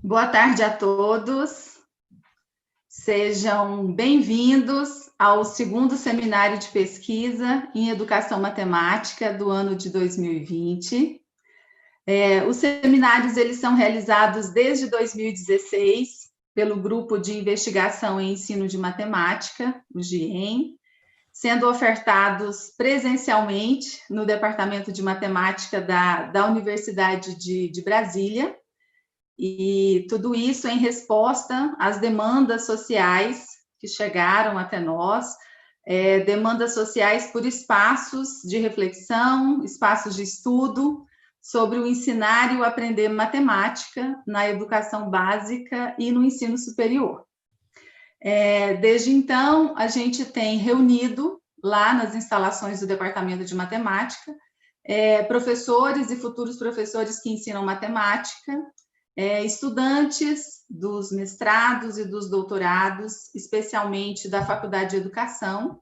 Boa tarde a todos. Sejam bem-vindos ao segundo seminário de pesquisa em Educação Matemática do ano de 2020. Os seminários eles são realizados desde 2016 pelo Grupo de Investigação em Ensino de Matemática, o GIEM, sendo ofertados presencialmente no Departamento de Matemática da Universidade de Brasília, e tudo isso em resposta às demandas sociais que chegaram até nós, demandas sociais por espaços de reflexão, espaços de estudo sobre o ensinar e o aprender matemática na educação básica e no ensino superior. Desde então, a gente tem reunido lá nas instalações do Departamento de Matemática professores e futuros professores que ensinam matemática, estudantes dos mestrados e dos doutorados, especialmente da Faculdade de Educação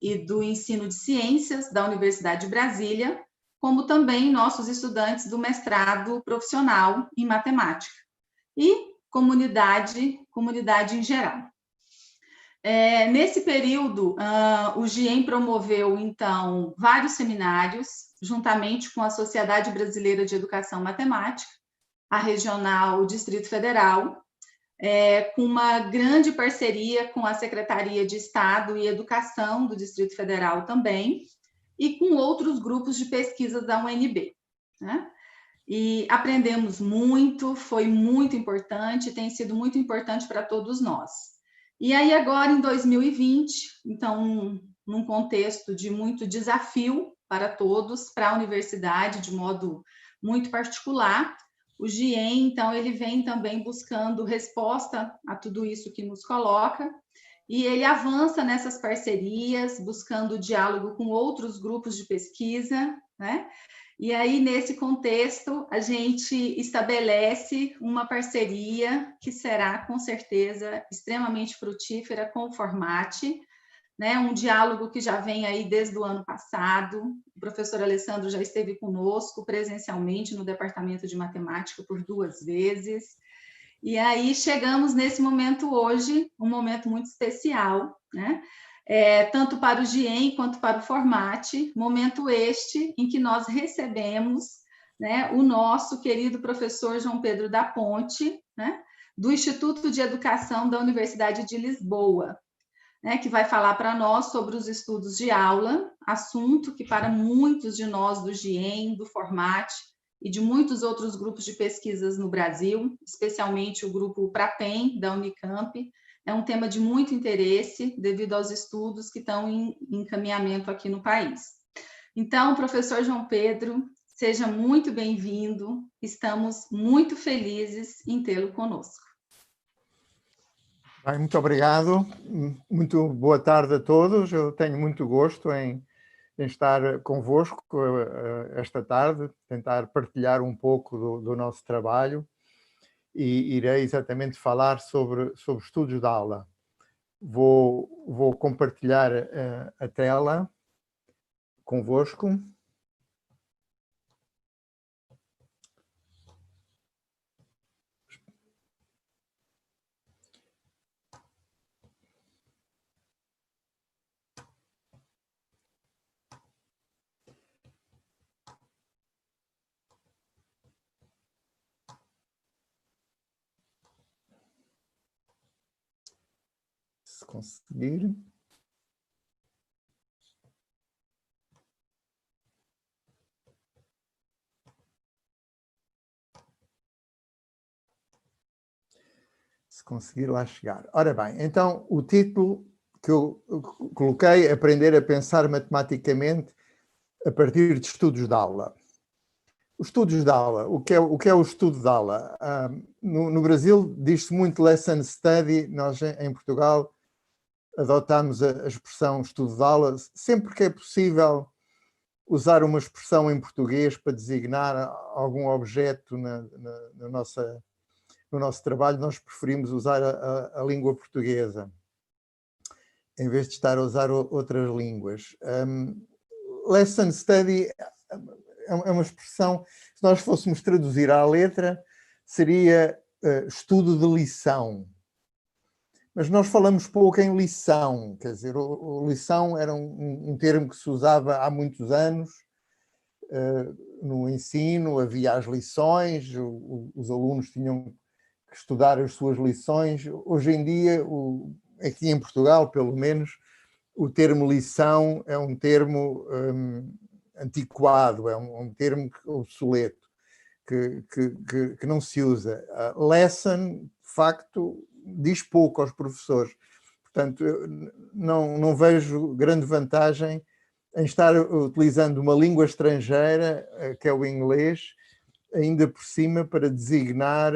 e do Ensino de Ciências da Universidade de Brasília, como também nossos estudantes do mestrado profissional em matemática e comunidade em geral. Nesse período, o GIEM promoveu, então, vários seminários, juntamente com a Sociedade Brasileira de Educação Matemática, a Regional Distrito Federal, com uma grande parceria com a Secretaria de Estado e Educação do Distrito Federal também, e com outros grupos de pesquisa da UNB, né? E aprendemos muito, foi muito importante, tem sido muito importante para todos nós. E aí agora, em 2020, então, num contexto de muito desafio para todos, para a universidade, de modo muito particular, o GIEM, então, ele vem também buscando resposta a tudo isso que nos coloca, e ele avança nessas parcerias, buscando diálogo com outros grupos de pesquisa, né? E aí, nesse contexto, a gente estabelece uma parceria que será, com certeza, extremamente frutífera com o Formate, né? Um diálogo que já vem aí desde o ano passado. O professor Alessandro já esteve conosco presencialmente no Departamento de Matemática por 2 vezes. E aí chegamos nesse momento hoje, um momento muito especial, né? Tanto para o GIEM quanto para o Formate, momento este em que nós recebemos, né, o nosso querido professor João Pedro da Ponte, né, do Instituto de Educação da Universidade de Lisboa, né, que vai falar para nós sobre os estudos de aula, assunto que para muitos de nós do GIEM, do Formate e de muitos outros grupos de pesquisas no Brasil, especialmente o grupo PRAPEM, da Unicamp, é um tema de muito interesse devido aos estudos que estão em encaminhamento aqui no país. Então, professor João Pedro, seja muito bem-vindo, estamos muito felizes em tê-lo conosco. Bem, muito obrigado, muito boa tarde a todos. Eu tenho muito gosto em estar convosco esta tarde, tentar partilhar um pouco do nosso trabalho e irei exatamente falar sobre estudos de aula. Vou compartilhar a tela convosco. Se conseguir. Se conseguir lá chegar. Ora bem, então o título que eu coloquei, Aprender a Pensar Matematicamente a partir de estudos de aula. Os estudos de aula, o que é o estudo de aula? No Brasil diz-se muito lesson study, nós em Portugal adotamos a expressão estudo de aula, sempre que é possível usar uma expressão em português para designar algum objeto no nosso trabalho, nós preferimos usar a língua portuguesa, em vez de estar a usar outras línguas. Lesson study é uma expressão, se nós fôssemos traduzir à letra, seria estudo de lição. Mas nós falamos pouco em lição, quer dizer, lição era um termo que se usava há muitos anos. No ensino havia as lições, os alunos tinham que estudar as suas lições. Hoje em dia, aqui em Portugal, pelo menos, o termo lição é um termo antiquado, é um termo obsoleto, que não se usa. Lesson, de facto, diz pouco aos professores. Portanto, eu não vejo grande vantagem em estar utilizando uma língua estrangeira, que é o inglês, ainda por cima para designar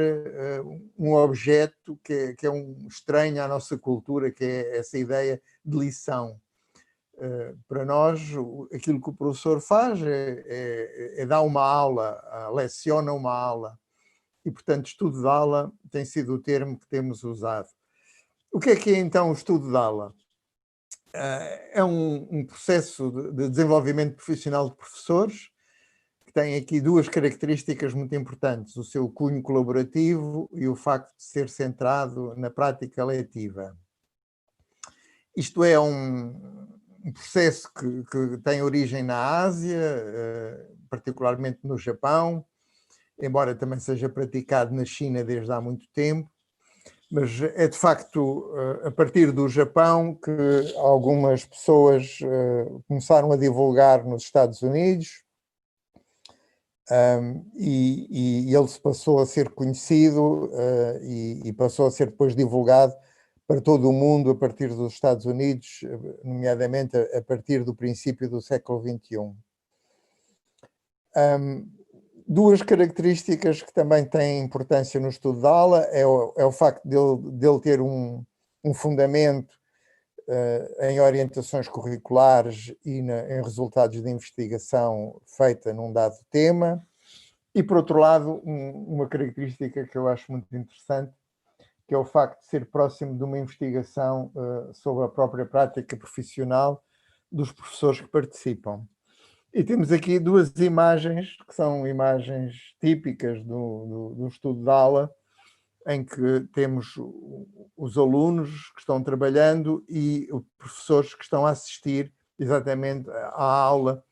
um objeto que é estranho à nossa cultura, que é essa ideia de lição. Para nós, aquilo que o professor faz é dar uma aula, leciona uma aula. E, portanto, estudo de aula tem sido o termo que temos usado. O que é então o estudo de aula? É um processo de desenvolvimento profissional de professores que tem aqui duas características muito importantes: o seu cunho colaborativo e o facto de ser centrado na prática letiva. Isto é um processo que tem origem na Ásia, particularmente no Japão, embora também seja praticado na China desde há muito tempo. Mas é de facto a partir do Japão que algumas pessoas começaram a divulgar nos Estados Unidos, e ele se passou a ser conhecido e passou a ser depois divulgado para todo o mundo a partir dos Estados Unidos, nomeadamente a partir do princípio do século XXI. Duas características que também têm importância no estudo da aula é o facto dele ter um fundamento em orientações curriculares e em resultados de investigação feita num dado tema, e, por outro lado, uma característica que eu acho muito interessante, que é o facto de ser próximo de uma investigação sobre a própria prática profissional dos professores que participam. E temos aqui duas imagens, que são imagens típicas do estudo de aula, em que temos os alunos que estão trabalhando e os professores que estão a assistir exatamente à aula,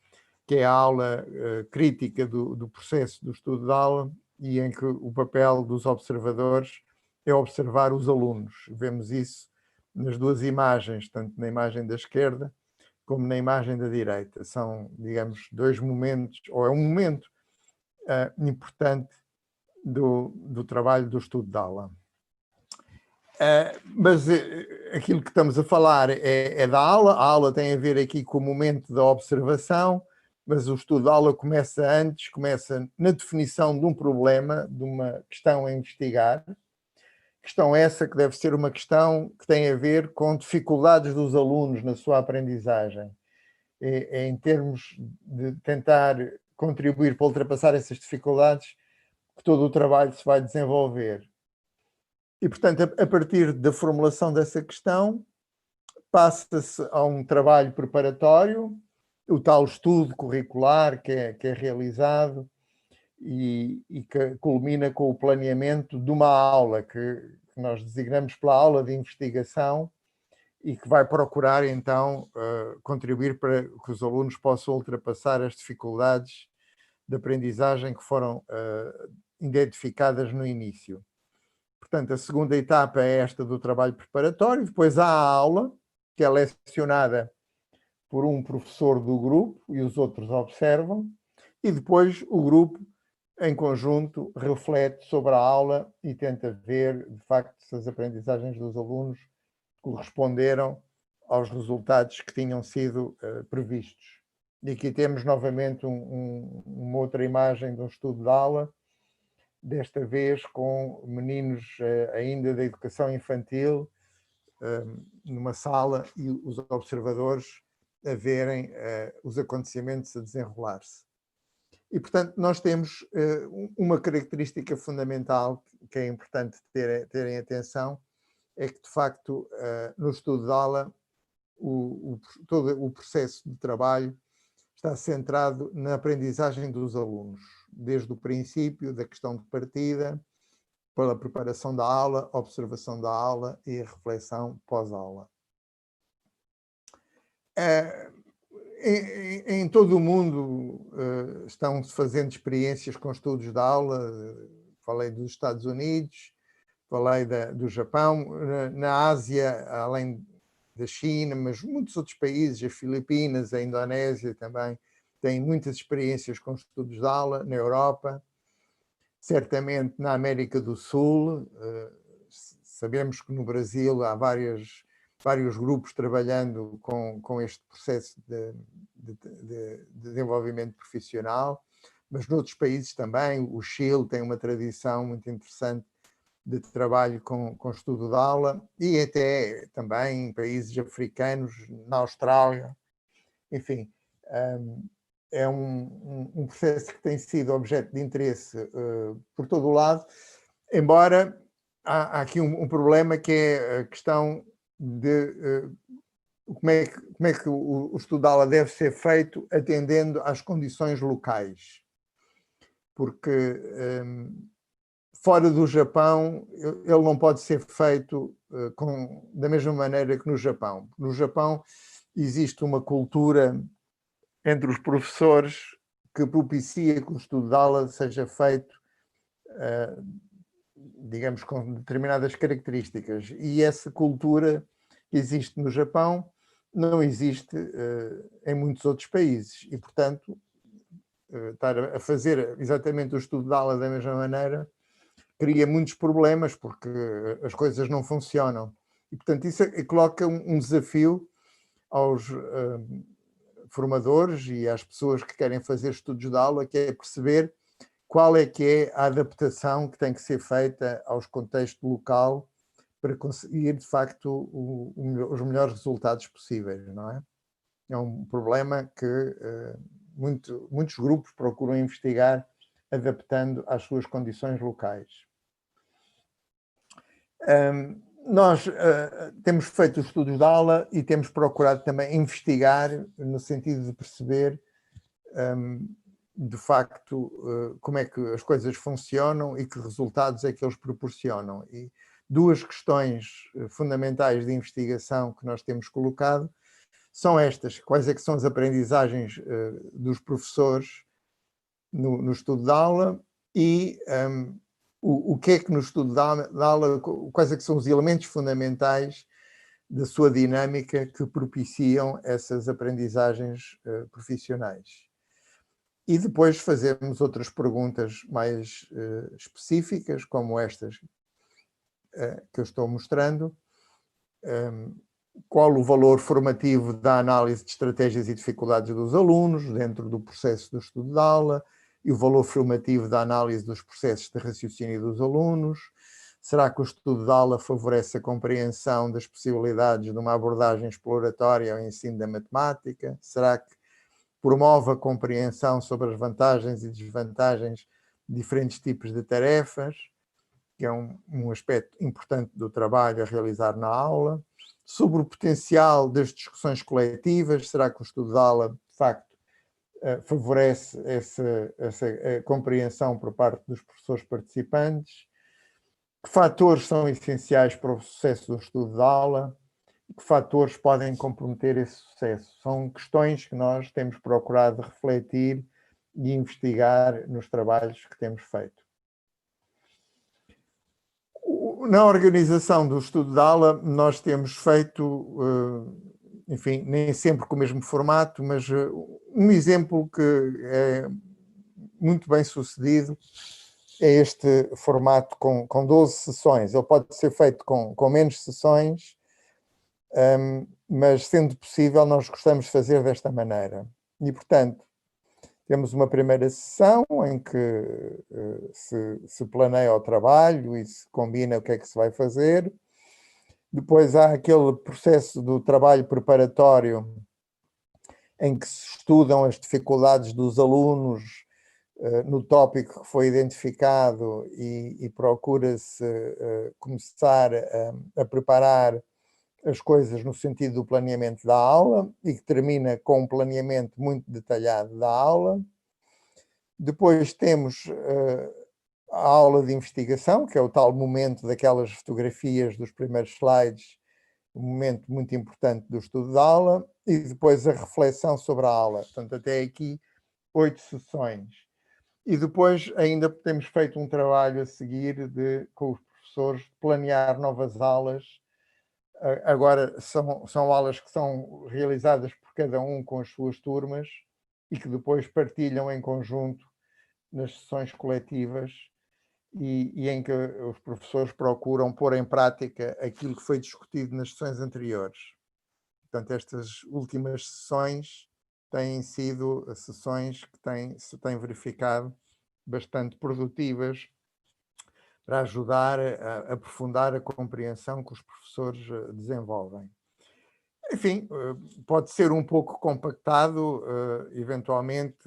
que é a aula crítica do processo do estudo de aula, e em que o papel dos observadores é observar os alunos. Vemos isso nas duas imagens, tanto na imagem da esquerda como na imagem da direita. São, digamos, dois momentos, ou é um momento importante do trabalho do estudo de aula. Mas aquilo que estamos a falar é da aula. A aula tem a ver aqui com o momento da observação, mas o estudo de aula começa antes, começa na definição de um problema, de uma questão a investigar. Questão essa que deve ser uma questão que tem a ver com dificuldades dos alunos na sua aprendizagem. É em termos de tentar contribuir para ultrapassar essas dificuldades que todo o trabalho se vai desenvolver. E, portanto, a partir da formulação dessa questão, passa-se a um trabalho preparatório, o tal estudo curricular que é realizado e que culmina com o planeamento de uma aula que nós designamos pela aula de investigação, e que vai procurar, então, contribuir para que os alunos possam ultrapassar as dificuldades de aprendizagem que foram identificadas no início. Portanto, a segunda etapa é esta do trabalho preparatório. Depois há a aula, que é lecionada por um professor do grupo e os outros observam, e depois o grupo, em conjunto, reflete sobre a aula e tenta ver, de facto, se as aprendizagens dos alunos corresponderam aos resultados que tinham sido previstos. E aqui temos novamente uma outra imagem de um estudo de aula, desta vez com meninos ainda da educação infantil, numa sala, e os observadores a verem os acontecimentos a desenrolar-se. E, portanto, nós temos uma característica fundamental que é importante terem atenção, é que, de facto, no estudo de aula, todo o processo de trabalho está centrado na aprendizagem dos alunos, desde o princípio da questão de partida pela preparação da aula, observação da aula e a reflexão pós-aula. Em todo o mundo estão-se fazendo experiências com estudos de aula. Falei dos Estados Unidos, falei do Japão, na Ásia, além da China, mas muitos outros países, as Filipinas, a Indonésia também, têm muitas experiências com estudos de aula, na Europa, certamente na América do Sul. Sabemos que no Brasil há vários grupos trabalhando com este processo de desenvolvimento profissional, mas noutros países também. O Chile tem uma tradição muito interessante de trabalho com estudo de aula, e até também em países africanos, na Austrália. Enfim, é um processo que tem sido objeto de interesse por todo o lado, embora há aqui um problema, que é a questão de como é que o estudo de aula deve ser feito atendendo às condições locais. Porque fora do Japão, ele não pode ser feito da mesma maneira que no Japão. No Japão existe uma cultura entre os professores que propicia que o estudo de aula seja feito, digamos, com determinadas características. E essa cultura que existe no Japão não existe em muitos outros países. E, portanto, estar a fazer exatamente o estudo de aula da mesma maneira cria muitos problemas, porque as coisas não funcionam. E, portanto, isso coloca um desafio aos formadores e às pessoas que querem fazer estudos de aula, que é perceber qual é que é a adaptação que tem que ser feita aos contextos local para conseguir, de facto, os melhores resultados possíveis, não é? É um problema que muitos grupos procuram investigar, adaptando às suas condições locais. Nós temos feito os estudos de aula e temos procurado também investigar no sentido de perceber, de facto, como é que as coisas funcionam e que resultados é que eles proporcionam. E duas questões fundamentais de investigação que nós temos colocado são estas: quais é que são as aprendizagens dos professores no estudo de aula, e o que é que no estudo de aula, quais é que são os elementos fundamentais da sua dinâmica que propiciam essas aprendizagens profissionais. E depois fazermos outras perguntas mais específicas, como estas que eu estou mostrando. Qual o valor formativo da análise de estratégias e dificuldades dos alunos dentro do processo do estudo de aula, e o valor formativo da análise dos processos de raciocínio dos alunos? Será que o estudo de aula favorece a compreensão das possibilidades de uma abordagem exploratória ao ensino da matemática? Será que promove a compreensão sobre as vantagens e desvantagens de diferentes tipos de tarefas, que é um aspecto importante do trabalho a realizar na aula? Sobre o potencial das discussões coletivas, será que o estudo de aula, de facto, favorece essa compreensão por parte dos professores participantes? Que fatores são essenciais para o sucesso do estudo de aula? Que fatores podem comprometer esse sucesso? São questões que nós temos procurado refletir e investigar nos trabalhos que temos feito. Na organização do estudo de aula, nós temos feito, enfim, nem sempre com o mesmo formato, mas um exemplo que é muito bem sucedido é este formato com 12 sessões. Ele pode ser feito com menos sessões, mas, sendo possível, nós gostamos de fazer desta maneira. E, portanto, temos uma primeira sessão em que se planeia o trabalho e se combina o que é que se vai fazer. Depois há aquele processo do trabalho preparatório em que se estudam as dificuldades dos alunos no tópico que foi identificado, e procura-se começar a preparar as coisas no sentido do planeamento da aula, e que termina com um planeamento muito detalhado da aula. Depois temos a aula de investigação, que é o tal momento daquelas fotografias dos primeiros slides, um momento muito importante do estudo da aula, e depois a reflexão sobre a aula. Portanto, até aqui 8 sessões. E depois ainda temos feito um trabalho a seguir com os professores, planear novas aulas. Agora são aulas que são realizadas por cada um com as suas turmas e que depois partilham em conjunto nas sessões coletivas e em que os professores procuram pôr em prática aquilo que foi discutido nas sessões anteriores. Portanto, estas últimas sessões têm sido sessões que se têm verificado bastante produtivas para ajudar a aprofundar a compreensão que os professores desenvolvem. Enfim, pode ser um pouco compactado, eventualmente,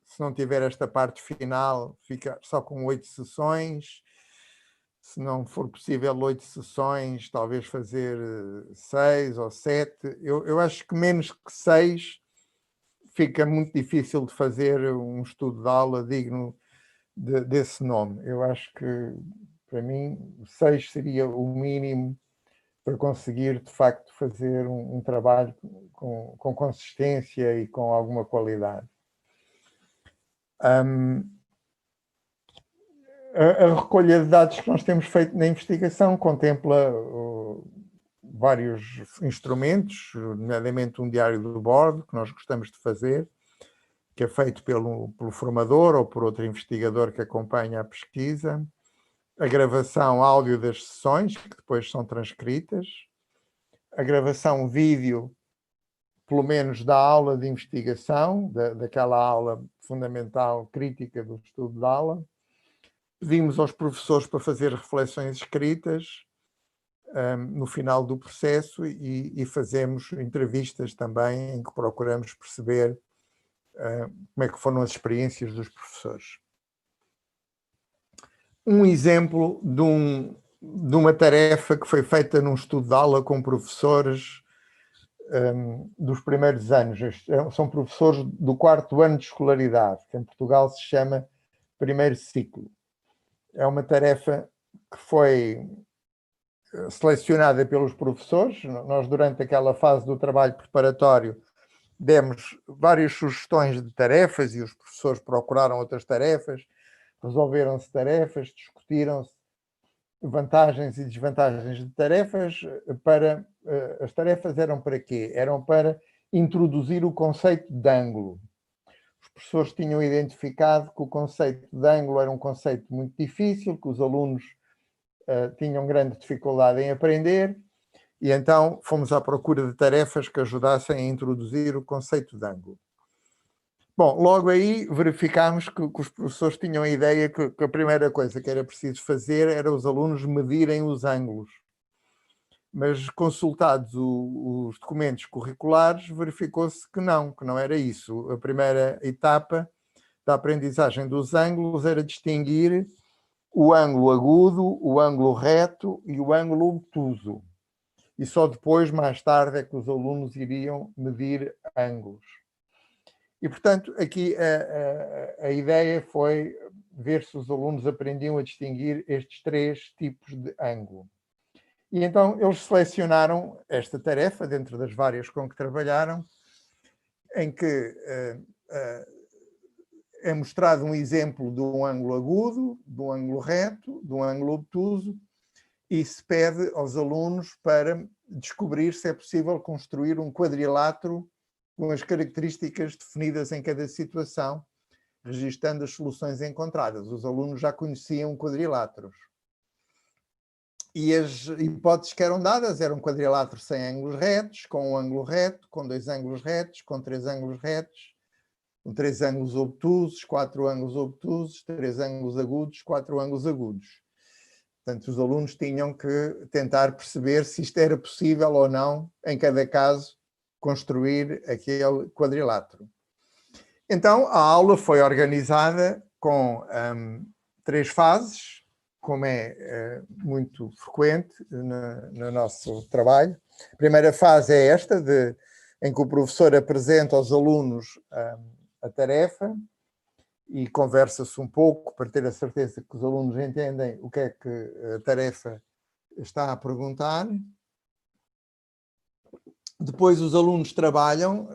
se não tiver esta parte final, fica só com 8 sessões. Se não for possível 8 sessões, talvez fazer 6 ou 7. Eu acho que menos que 6 fica muito difícil de fazer um estudo de aula digno desse nome. Eu acho que, para mim, 6 seria o mínimo para conseguir, de facto, fazer um trabalho com consistência e com alguma qualidade. A recolha de dados que nós temos feito na investigação contempla vários instrumentos, nomeadamente um diário do bordo, que nós gostamos de fazer, que é feito pelo formador ou por outro investigador que acompanha a pesquisa, a gravação áudio das sessões, que depois são transcritas, a gravação vídeo, pelo menos da aula de investigação, daquela aula fundamental crítica do estudo da aula. Pedimos aos professores para fazer reflexões escritas no final do processo e fazemos entrevistas também em que procuramos perceber como é que foram as experiências dos professores. Um exemplo de uma tarefa que foi feita num estudo de aula com professores dos primeiros anos. São professores do 4º ano de escolaridade, que em Portugal se chama primeiro ciclo. É uma tarefa que foi selecionada pelos professores. Nós, durante aquela fase do trabalho preparatório, demos várias sugestões de tarefas e os professores procuraram outras tarefas, resolveram-se tarefas, discutiram-se vantagens e desvantagens de tarefas. As tarefas eram para quê? Eram para introduzir o conceito de ângulo. Os professores tinham identificado que o conceito de ângulo era um conceito muito difícil, que os alunos tinham grande dificuldade em aprender, e então fomos à procura de tarefas que ajudassem a introduzir o conceito de ângulo. Bom, logo aí verificámos que os professores tinham a ideia que a primeira coisa que era preciso fazer era os alunos medirem os ângulos. Mas consultados os documentos curriculares, verificou-se que não era isso. A primeira etapa da aprendizagem dos ângulos era distinguir o ângulo agudo, o ângulo reto e o ângulo obtuso. E só depois, mais tarde, é que os alunos iriam medir ângulos. E, portanto, aqui a ideia foi ver se os alunos aprendiam a distinguir estes 3 tipos de ângulo. E então eles selecionaram esta tarefa, dentro das várias com que trabalharam, em que é mostrado um exemplo de um ângulo agudo, de um ângulo reto, de um ângulo obtuso, e se pede aos alunos para descobrir se é possível construir um quadrilátero com as características definidas em cada situação, registando as soluções encontradas. Os alunos já conheciam quadriláteros. E as hipóteses que eram dadas eram quadriláteros sem ângulos retos, com um ângulo reto, com 2 ângulos retos, com 3 ângulos retos, com 3 ângulos obtusos, 4 ângulos obtusos, 3 ângulos agudos, 4 ângulos agudos. Portanto, os alunos tinham que tentar perceber se isto era possível ou não, em cada caso, construir aquele quadrilátero. Então, a aula foi organizada com 3 fases, como é muito frequente no nosso trabalho. A primeira fase é esta, em que o professor apresenta aos alunos a tarefa e conversa-se um pouco para ter a certeza que os alunos entendem o que é que a tarefa está a perguntar. Depois os alunos trabalham,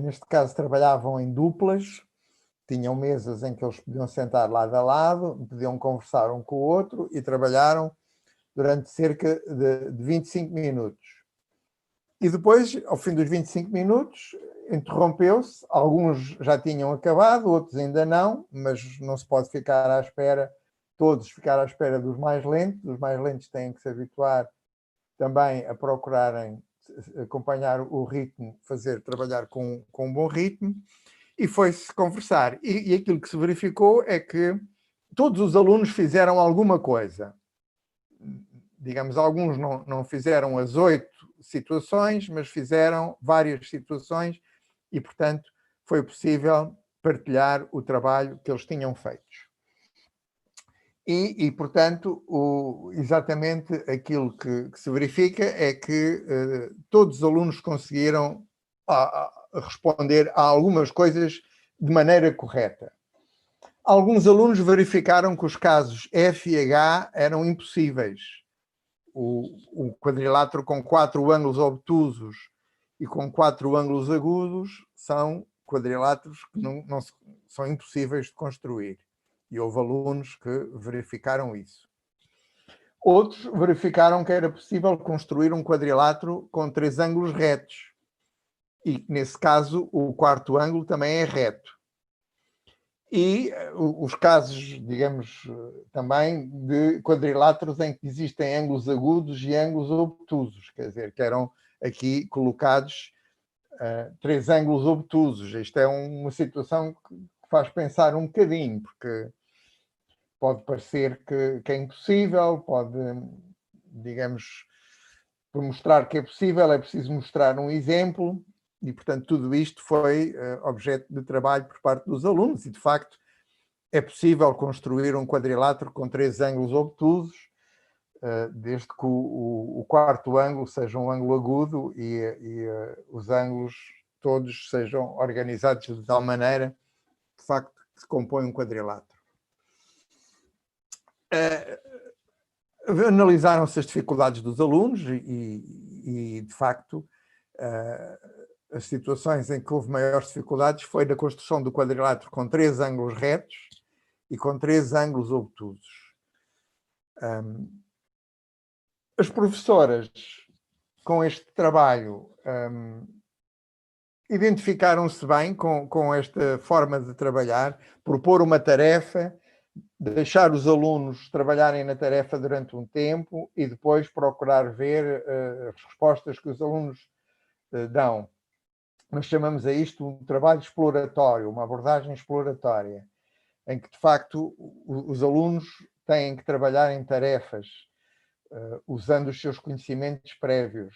neste caso trabalhavam em duplas, tinham mesas em que eles podiam sentar lado a lado, podiam conversar um com o outro e trabalharam durante cerca de 25 minutos. E depois, ao fim dos 25 minutos, interrompeu-se, alguns já tinham acabado, outros ainda não, mas não se pode ficar à espera, todos ficar à espera dos mais lentos têm que se habituar também a procurarem acompanhar o ritmo, trabalhar com um bom ritmo, e foi-se conversar. E aquilo que se verificou é que todos os alunos fizeram alguma coisa. Digamos, alguns não fizeram as 8 situações, mas fizeram várias situações e, portanto, foi possível partilhar o trabalho que eles tinham feito. Portanto, exatamente aquilo que se verifica é que todos os alunos conseguiram responder a algumas coisas de maneira correta. Alguns alunos verificaram que os casos F e H eram impossíveis. O quadrilátero com 4 ângulos obtusos e com 4 ângulos agudos são quadriláteros que são impossíveis de construir. E houve alunos que verificaram isso. Outros verificaram que era possível construir um quadrilátero com 3 ângulos retos. E, nesse caso, o 4º ângulo também é reto. E os casos, digamos, também de quadriláteros em que existem ângulos agudos e ângulos obtusos, quer dizer, que eram aqui colocados 3 ângulos obtusos. Isto é uma situação que faz pensar um bocadinho, porque pode parecer que é impossível, pode, digamos, para mostrar que é possível, é preciso mostrar um exemplo, e, portanto, tudo isto foi objeto de trabalho por parte dos alunos, e, de facto, é possível construir um quadrilátero com 3 ângulos obtusos, desde que o 4º ângulo seja um ângulo agudo e os ângulos todos sejam organizados de tal maneira, de facto, que se compõe um quadrilátero. Analisaram-se as dificuldades dos alunos e de facto, as situações em que houve maiores dificuldades foi na construção do quadrilátero com 3 ângulos retos e com 3 ângulos obtusos. As professoras, com este trabalho, identificaram-se bem com esta forma de trabalhar, propor uma tarefa, deixar os alunos trabalharem na tarefa durante um tempo e depois procurar ver as respostas que os alunos dão. Nós chamamos a isto um trabalho exploratório, uma abordagem exploratória, em que, de facto, os alunos têm que trabalhar em tarefas usando os seus conhecimentos prévios.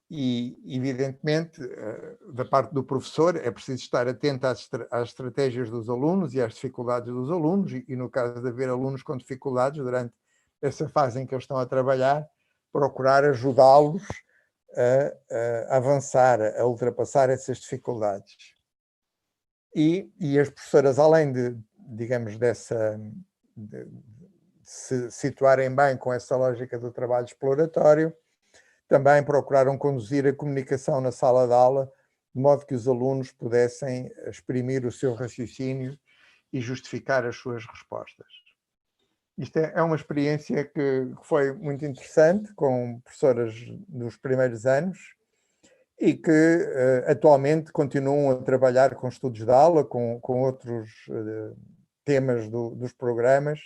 E, evidentemente, da parte do professor, é preciso estar atento às estratégias dos alunos e às dificuldades dos alunos, e no caso de haver alunos com dificuldades durante essa fase em que eles estão a trabalhar, procurar ajudá-los a avançar, a ultrapassar essas dificuldades. E as professoras, além digamos, de se situarem bem com essa lógica do trabalho exploratório, também procuraram conduzir a comunicação na sala de aula, de modo que os alunos pudessem exprimir o seu raciocínio e justificar as suas respostas. Isto é uma experiência que foi muito interessante, com professoras dos primeiros anos e que atualmente continuam a trabalhar com estudos de aula, com outros temas dos programas,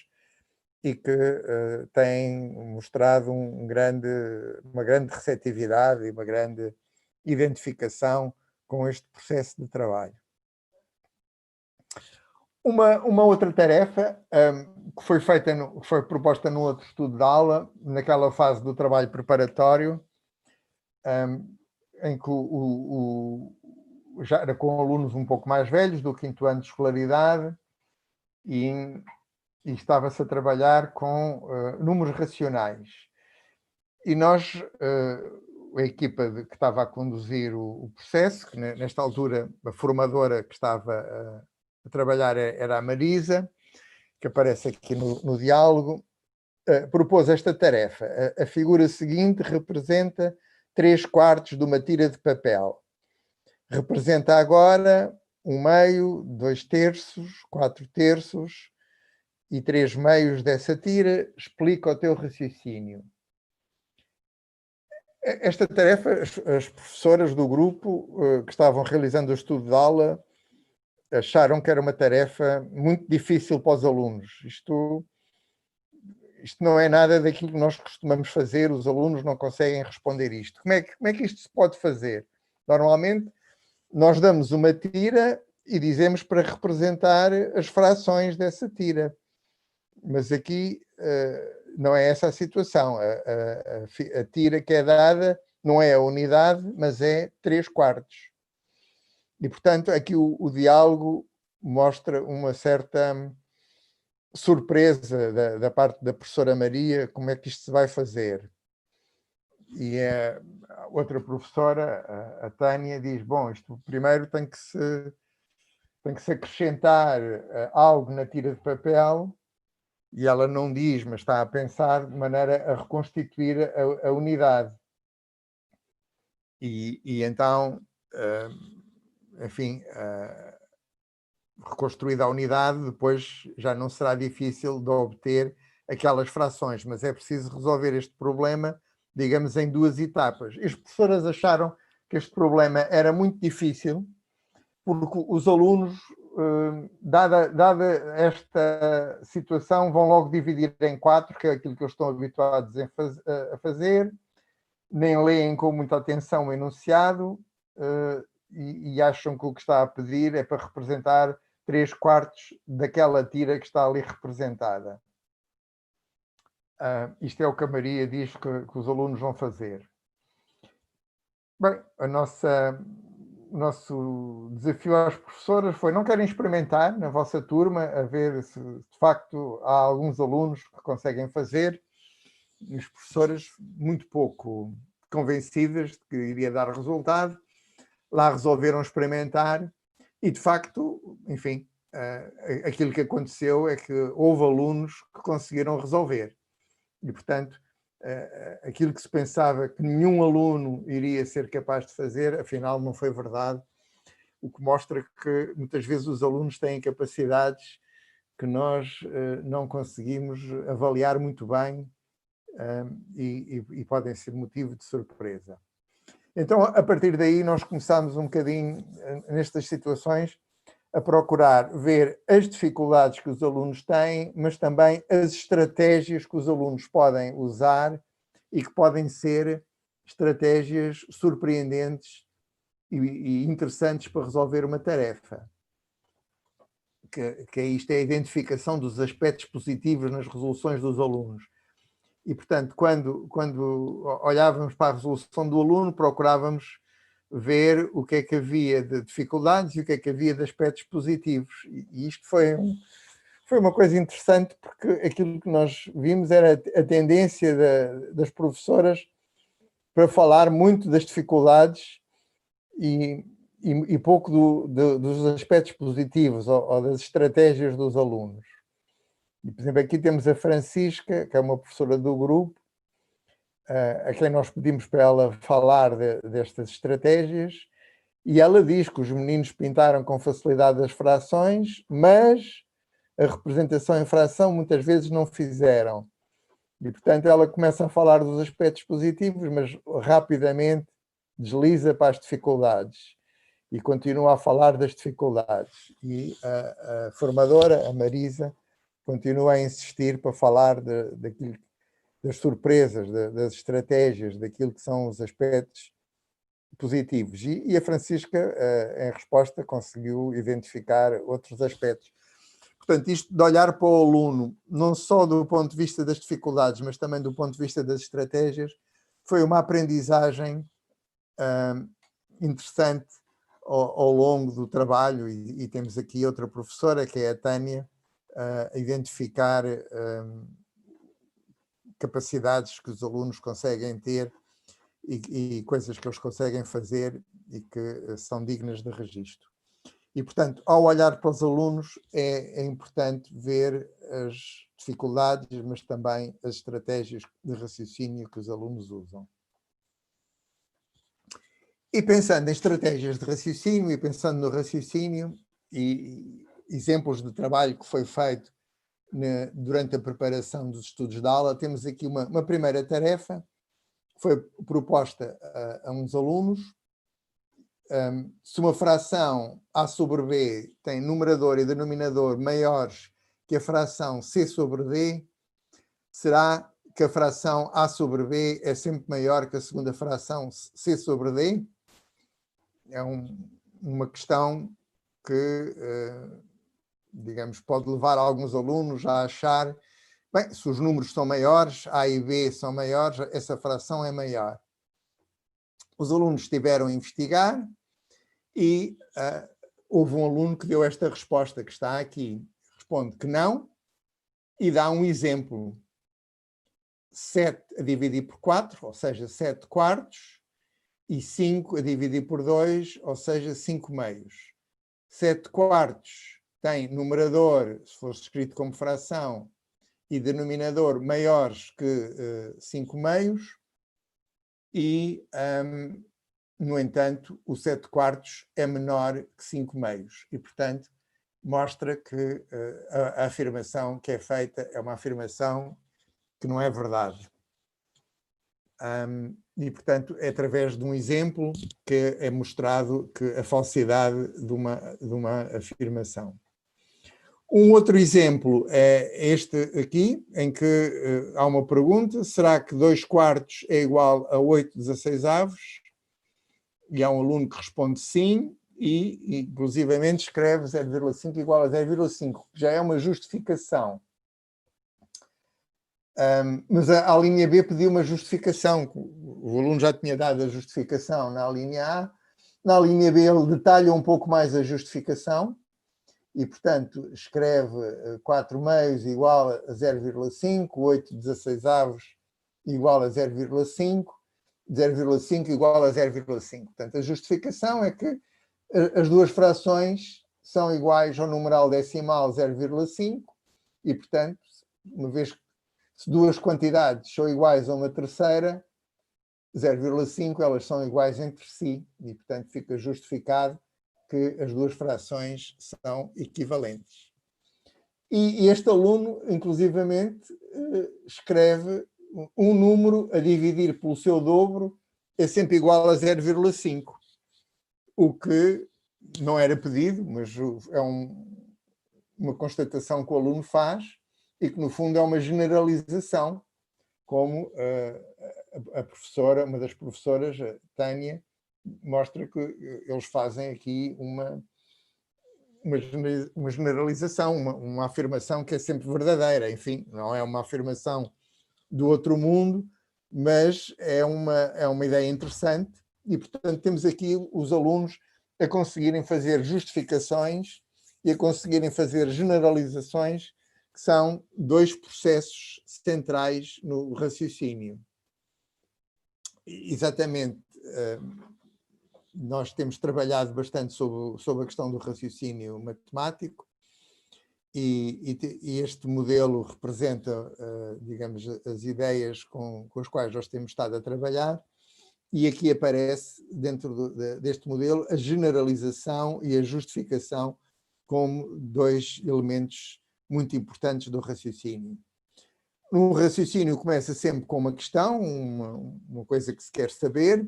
e que têm mostrado uma grande receptividade e uma grande identificação com este processo de trabalho. Uma outra tarefa que foi proposta no outro estudo de aula, naquela fase do trabalho preparatório, em que já era com alunos um pouco mais velhos, do 5º ano de escolaridade, e estava-se a trabalhar com números racionais. E nós, a equipa que estava a conduzir o processo, que nesta altura a formadora que estava a trabalhar era a Marisa, que aparece aqui no diálogo, propôs esta tarefa. A figura seguinte representa 3/4 de uma tira de papel. Representa agora 1/2, 2/3, 4/3 e 3/2 dessa tira. Explica o teu raciocínio. Esta tarefa, as professoras do grupo que estavam realizando o estudo de aula acharam que era uma tarefa muito difícil para os alunos. Isto não é nada daquilo que nós costumamos fazer, os alunos não conseguem responder isto. Como é que isto se pode fazer? Normalmente, nós damos uma tira e dizemos para representar as frações dessa tira. Mas aqui não é essa a situação. A tira que é dada não é a unidade, mas é 3/4. E, portanto, aqui o diálogo mostra uma certa surpresa da parte da professora Maria, como é que isto se vai fazer. E a outra professora, a Tânia, diz, bom, isto primeiro tem que se acrescentar algo na tira de papel, e ela não diz, mas está a pensar de maneira a reconstituir a unidade. E então, enfim, reconstruída a unidade, depois já não será difícil de obter aquelas frações, mas é preciso resolver este problema, digamos, em 2 etapas. As professoras acharam que este problema era muito difícil, porque os alunos, dada esta situação, vão logo dividir em 4, que é aquilo que eles estão habituados a fazer, nem leem com muita atenção o enunciado, e acham que o que está a pedir é para representar 3/4 daquela tira que está ali representada. Isto é o que a Maria diz que os alunos vão fazer. Bem, o nosso desafio às professoras foi, não querem experimentar na vossa turma, a ver se de facto há alguns alunos que conseguem fazer. As professoras muito pouco convencidas de que iria dar resultado, lá resolveram experimentar e, de facto, enfim, aquilo que aconteceu é que houve alunos que conseguiram resolver. E, portanto, aquilo que se pensava que nenhum aluno iria ser capaz de fazer, afinal não foi verdade, o que mostra que muitas vezes os alunos têm capacidades que nós não conseguimos avaliar muito bem e podem ser motivo de surpresa. Então, a partir daí, nós começámos um bocadinho, nestas situações, a procurar ver as dificuldades que os alunos têm, mas também as estratégias que os alunos podem usar e que podem ser estratégias surpreendentes e interessantes para resolver uma tarefa. Que isto é a identificação dos aspectos positivos nas resoluções dos alunos. E, portanto, quando olhávamos para a resolução do aluno, procurávamos ver o que é que havia de dificuldades e o que é que havia de aspectos positivos. E isto foi uma coisa interessante, porque aquilo que nós vimos era a tendência das professoras para falar muito das dificuldades e pouco dos aspectos positivos ou das estratégias dos alunos. E, por exemplo, aqui temos a Francisca, que é uma professora do grupo, a quem nós pedimos para ela falar destas estratégias, e ela diz que os meninos pintaram com facilidade as frações, mas a representação em fração muitas vezes não fizeram. E, portanto, ela começa a falar dos aspectos positivos, mas rapidamente desliza para as dificuldades e continua a falar das dificuldades. E a formadora, a Marisa, continua a insistir para falar daquilo, das surpresas, das estratégias, daquilo que são os aspectos positivos. E a Francisca, em resposta, conseguiu identificar outros aspectos. Portanto, isto de olhar para o aluno, não só do ponto de vista das dificuldades, mas também do ponto de vista das estratégias, foi uma aprendizagem interessante ao longo do trabalho, e temos aqui outra professora, que é a Tânia, a identificar capacidades que os alunos conseguem ter e coisas que eles conseguem fazer e que são dignas de registro. E, portanto, ao olhar para os alunos, é importante ver as dificuldades, mas também as estratégias de raciocínio que os alunos usam. E pensando em estratégias de raciocínio e pensando no raciocínio e exemplos de trabalho que foi feito durante a preparação dos estudos da aula, temos aqui uma primeira tarefa que foi proposta a uns alunos. Se uma fração A sobre B tem numerador e denominador maiores que a fração C sobre D, será que a fração A sobre B é sempre maior que a segunda fração C sobre D? É uma questão que, digamos, pode levar alguns alunos a achar, bem, se os números são maiores, A e B são maiores, essa fração é maior. Os alunos estiveram a investigar e houve um aluno que deu esta resposta que está aqui. Responde que não e dá um exemplo. 7 a dividir por 4, ou seja, 7 quartos, e 5 a dividir por 2, ou seja, 5 meios. 7 quartos tem numerador, se for escrito como fração, e denominador maiores que 5 meios, e, no entanto, o 7 quartos é menor que 5 meios. E, portanto, mostra que a afirmação que é feita é uma afirmação que não é verdade. E, portanto, é através de um exemplo que é mostrado que a falsidade de uma afirmação. Um outro exemplo é este aqui, em que há uma pergunta: será que 2 quartos é igual a 8/16? E há um aluno que responde sim, e inclusivamente escreve 0,5 igual a 0,5, que já é uma justificação. Mas a linha B pediu uma justificação. O aluno já tinha dado a justificação na linha A. Na linha B ele detalha um pouco mais a justificação e, portanto, escreve 4 meios igual a 0,5, 8/16 igual a 0,5, 0,5 igual a 0,5. Portanto, a justificação é que as duas frações são iguais ao numeral decimal 0,5 e, portanto, uma vez que se duas quantidades são iguais a uma terceira, 0,5, elas são iguais entre si e, portanto, fica justificado que as duas frações são equivalentes. E este aluno, inclusivamente, escreve um número a dividir pelo seu dobro é sempre igual a 0,5, o que não era pedido, mas é uma constatação que o aluno faz e que, no fundo, é uma generalização, como a professora, uma das professoras, a Tânia, mostra que eles fazem aqui uma generalização, uma afirmação que é sempre verdadeira. Enfim, não é uma afirmação do outro mundo, mas é uma ideia interessante e, portanto, temos aqui os alunos a conseguirem fazer justificações e a conseguirem fazer generalizações, que são dois processos centrais no raciocínio. Exatamente, nós temos trabalhado bastante sobre a questão do raciocínio matemático e este modelo representa, digamos, as ideias com as quais nós temos estado a trabalhar, e aqui aparece, dentro deste modelo, a generalização e a justificação como dois elementos muito importantes do raciocínio. Um raciocínio começa sempre com uma questão, uma coisa que se quer saber.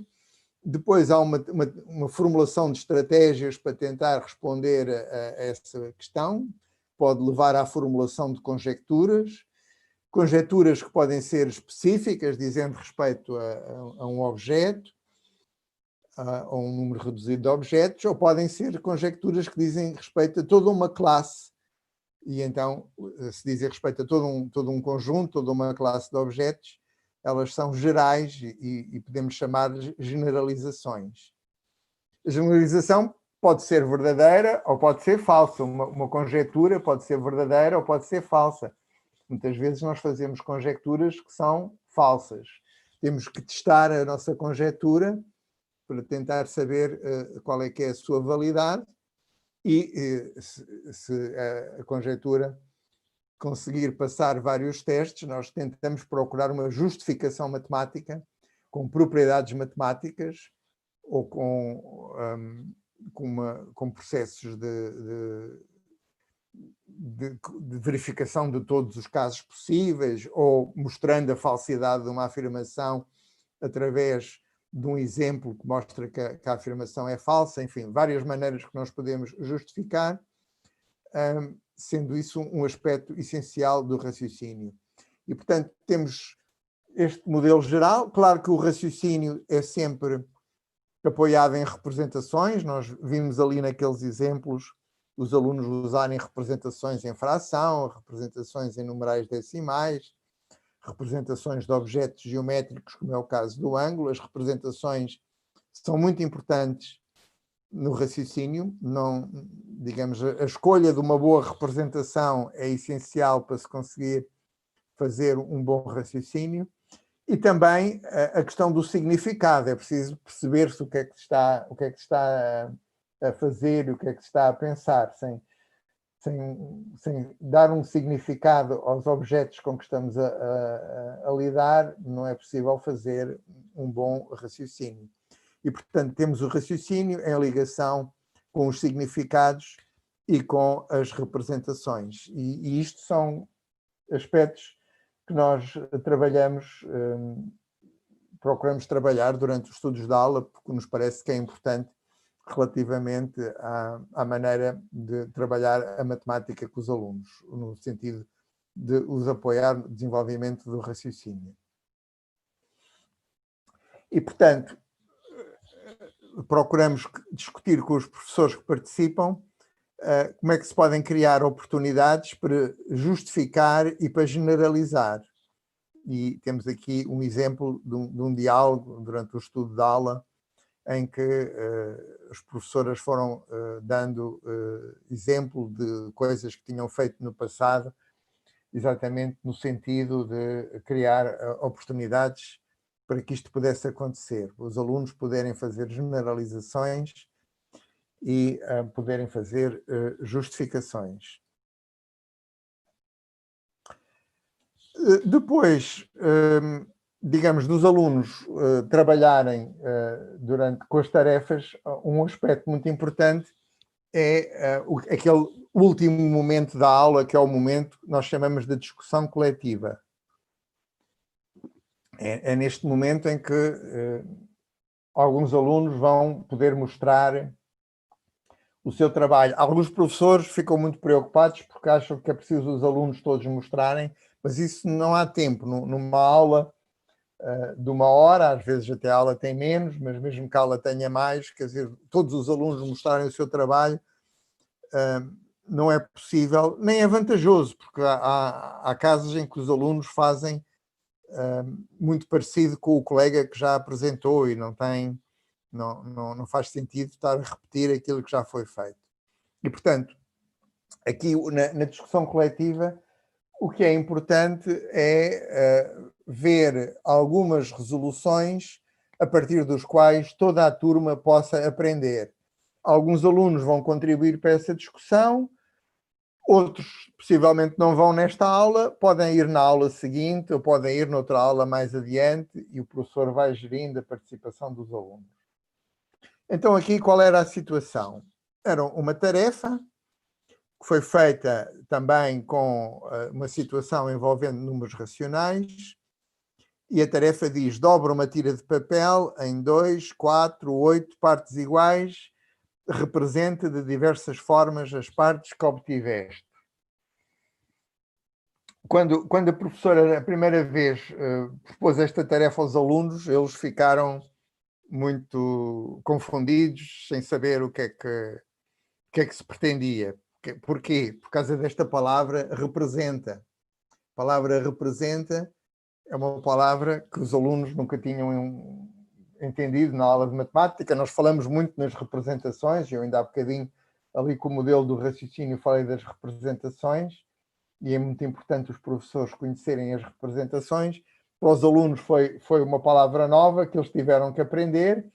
Depois há uma formulação de estratégias para tentar responder a essa questão. Pode levar à formulação de conjecturas que podem ser específicas, dizendo respeito a um objeto, a um número reduzido de objetos, ou podem ser conjecturas que dizem respeito a toda uma classe. E então, se dizem respeito a todo um conjunto, toda uma classe de objetos, elas são gerais e podemos chamar de generalizações. A generalização pode ser verdadeira ou pode ser falsa. Uma conjectura pode ser verdadeira ou pode ser falsa. Muitas vezes nós fazemos conjecturas que são falsas. Temos que testar a nossa conjectura para tentar saber qual é que é a sua validade. e se a conjectura conseguir passar vários testes, nós tentamos procurar uma justificação matemática com propriedades matemáticas ou com processos de verificação de todos os casos possíveis, ou mostrando a falsidade de uma afirmação através de um exemplo que mostra que a afirmação é falsa. Enfim, várias maneiras que nós podemos justificar, sendo isso um aspecto essencial do raciocínio. E, portanto, temos este modelo geral. Claro que o raciocínio é sempre apoiado em representações. Nós vimos ali naqueles exemplos os alunos usarem representações em fração, representações em numerais decimais, representações de objetos geométricos, como é o caso do ângulo. As representações são muito importantes no raciocínio. Não, digamos, a escolha de uma boa representação é essencial para se conseguir fazer um bom raciocínio. E também a questão do significado. É preciso perceber-se o que é que se está a fazer e o que é que se está a pensar, sem dar um significado aos objetos com que estamos a lidar. Não é possível fazer um bom raciocínio. E, portanto, temos o raciocínio em ligação com os significados e com as representações. E isto são aspectos que nós procuramos trabalhar durante os estudos da aula, porque nos parece que é importante relativamente à maneira de trabalhar a matemática com os alunos, no sentido de os apoiar no desenvolvimento do raciocínio. E, portanto, procuramos discutir com os professores que participam como é que se podem criar oportunidades para justificar e para generalizar. E temos aqui um exemplo de um diálogo durante o estudo da aula, em que as professoras foram dando exemplo de coisas que tinham feito no passado, exatamente no sentido de criar oportunidades para que isto pudesse acontecer. Os alunos poderem fazer generalizações e poderem fazer justificações. Depois, digamos, dos alunos trabalharem com as tarefas, um aspecto muito importante é aquele último momento da aula, que é o momento que nós chamamos de discussão coletiva. É neste momento em que alguns alunos vão poder mostrar o seu trabalho. Alguns professores ficam muito preocupados porque acham que é preciso os alunos todos mostrarem, mas isso não há tempo. Numa aula de 1 hora, às vezes até a aula tem menos, mas mesmo que a aula tenha mais, quer dizer, todos os alunos mostrarem o seu trabalho não é possível, nem é vantajoso, porque há casos em que os alunos fazem muito parecido com o colega que já apresentou e não faz sentido estar a repetir aquilo que já foi feito. E, portanto, aqui na discussão coletiva, o que é importante é ver algumas resoluções a partir dos quais toda a turma possa aprender. Alguns alunos vão contribuir para essa discussão, outros possivelmente não vão nesta aula, podem ir na aula seguinte ou podem ir noutra aula mais adiante e o professor vai gerindo a participação dos alunos. Então, aqui qual era a situação? Era uma tarefa que foi feita também com uma situação envolvendo números racionais, e a tarefa diz: dobra uma tira de papel em 2, 4, 8 partes iguais, representa de diversas formas as partes que obtiveste. Quando a professora a primeira vez propôs esta tarefa aos alunos, eles ficaram muito confundidos, sem saber o que é que se pretendia. Porquê? Por causa desta palavra representa. A palavra representa é uma palavra que os alunos nunca tinham entendido na aula de matemática. Nós falamos muito nas representações, eu ainda há bocadinho ali com o modelo do raciocínio falei das representações, e é muito importante os professores conhecerem as representações. Para os alunos foi uma palavra nova que eles tiveram que aprender,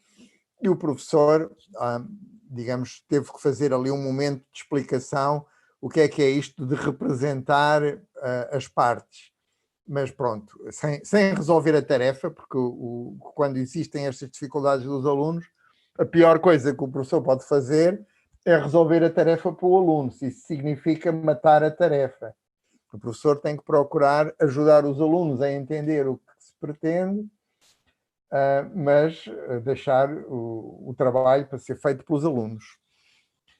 e o professor digamos, teve que fazer ali um momento de explicação o que é isto de representar as partes. Mas pronto, sem resolver a tarefa, porque quando existem estas dificuldades dos alunos, a pior coisa que o professor pode fazer é resolver a tarefa para o aluno. Se isso significa matar a tarefa. O professor tem que procurar ajudar os alunos a entender o que se pretende, mas deixar o trabalho para ser feito pelos alunos.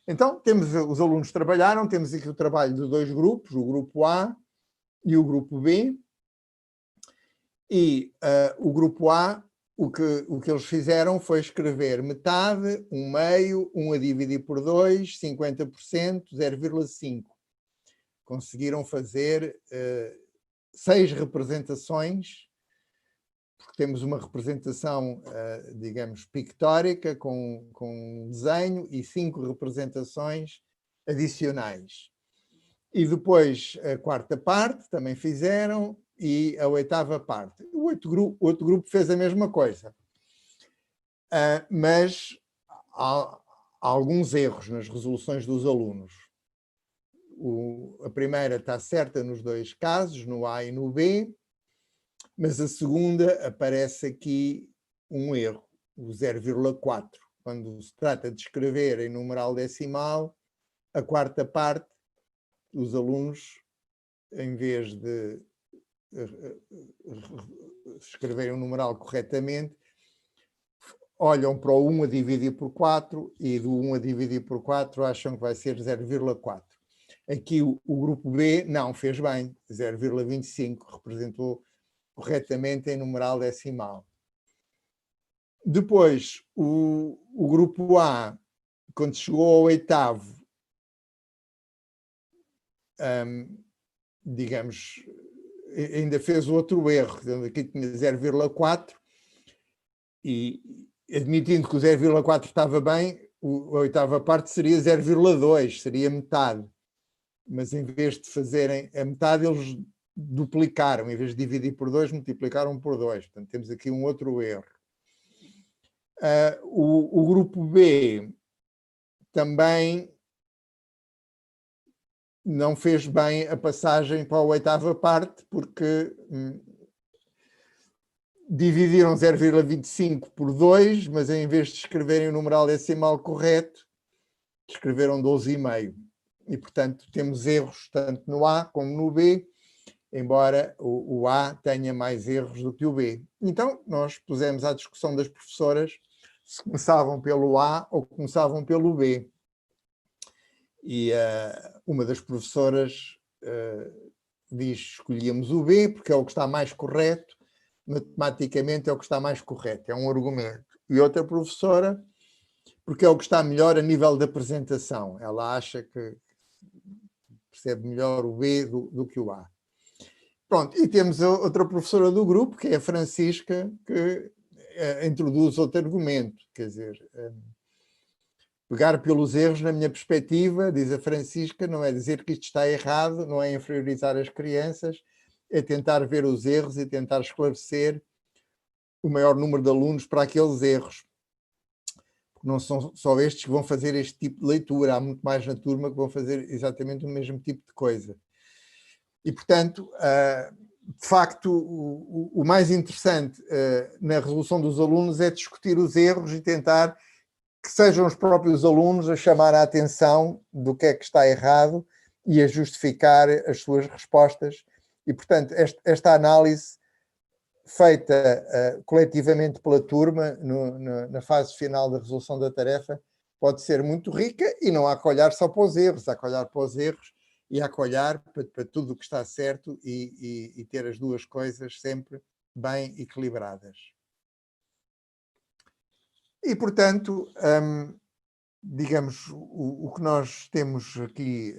Então, os alunos trabalharam, temos aqui o trabalho de dois grupos, o grupo A e o grupo B. E o grupo A, o que eles fizeram foi escrever metade, um meio, 1 a dividir por 2, 50%, 0,5. Conseguiram fazer 6 representações, porque temos uma representação, digamos, pictórica, com um desenho, e 5 representações adicionais. E depois a quarta parte também fizeram, e a oitava parte. O outro grupo fez a mesma coisa. Mas há alguns erros nas resoluções dos alunos. A primeira está certa nos 2 casos, no A e no B, mas a segunda aparece aqui um erro, o 0,4. Quando se trata de escrever em numeral decimal, a quarta parte, os alunos, em vez de escreverem o numeral corretamente, olham para o 1 a dividir por 4 e do 1 a dividir por 4 acham que vai ser 0,4. Aqui o grupo B não fez bem, 0,25, representou corretamente em numeral decimal. Depois, o grupo A, quando chegou ao oitavo, digamos, ainda fez outro erro, aqui tinha 0,4 e admitindo que o 0,4 estava bem, a oitava parte seria 0,2, seria metade. Mas em vez de fazerem a metade, eles duplicaram, em vez de dividir por 2, multiplicaram por 2. Portanto, temos aqui um outro erro. O grupo B também não fez bem a passagem para a oitava parte, porque dividiram 0,25 por 2, mas em vez de escreverem o numeral decimal correto, escreveram 12,5. E, portanto, temos erros tanto no A como no B, embora o A tenha mais erros do que o B. Então, nós pusemos à discussão das professoras se começavam pelo A ou começavam pelo B. E uma das professoras diz que escolhíamos o B porque é o que está mais correto, matematicamente é o que está mais correto, é um argumento. E outra professora porque é o que está melhor a nível da apresentação. Ela acha que percebe melhor o B do que o A. Pronto, e temos outra professora do grupo, que é a Francisca, que introduz outro argumento, quer dizer, pegar pelos erros, na minha perspectiva, diz a Francisca, não é dizer que isto está errado, não é inferiorizar as crianças, é tentar ver os erros e tentar esclarecer o maior número de alunos para aqueles erros. Porque não são só estes que vão fazer este tipo de leitura, há muito mais na turma que vão fazer exatamente o mesmo tipo de coisa. E, portanto, de facto, o mais interessante na resolução dos alunos é discutir os erros e tentar que sejam os próprios alunos a chamar a atenção do que é que está errado e a justificar as suas respostas. E, portanto, esta análise feita coletivamente pela turma na fase final da resolução da tarefa pode ser muito rica e não há que olhar só para os erros, há que olhar para os erros e há que olhar para tudo o que está certo e ter as duas coisas sempre bem equilibradas. E, portanto, digamos, o que nós temos aqui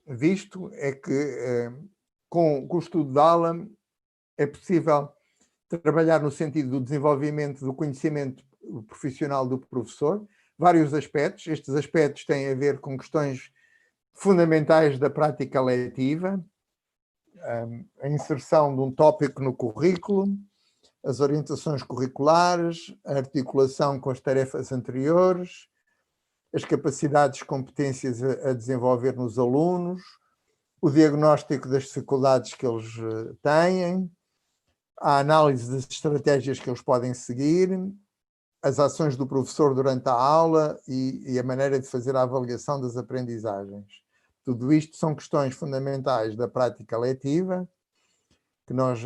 visto é que com o estudo da aula é possível trabalhar no sentido do desenvolvimento do conhecimento profissional do professor, vários aspectos. Estes aspectos têm a ver com questões fundamentais da prática letiva, a inserção de um tópico no currículo, as orientações curriculares, a articulação com as tarefas anteriores, as capacidades e competências a desenvolver nos alunos, o diagnóstico das dificuldades que eles têm, a análise das estratégias que eles podem seguir, as ações do professor durante a aula e a maneira de fazer a avaliação das aprendizagens. Tudo isto são questões fundamentais da prática letiva, que nós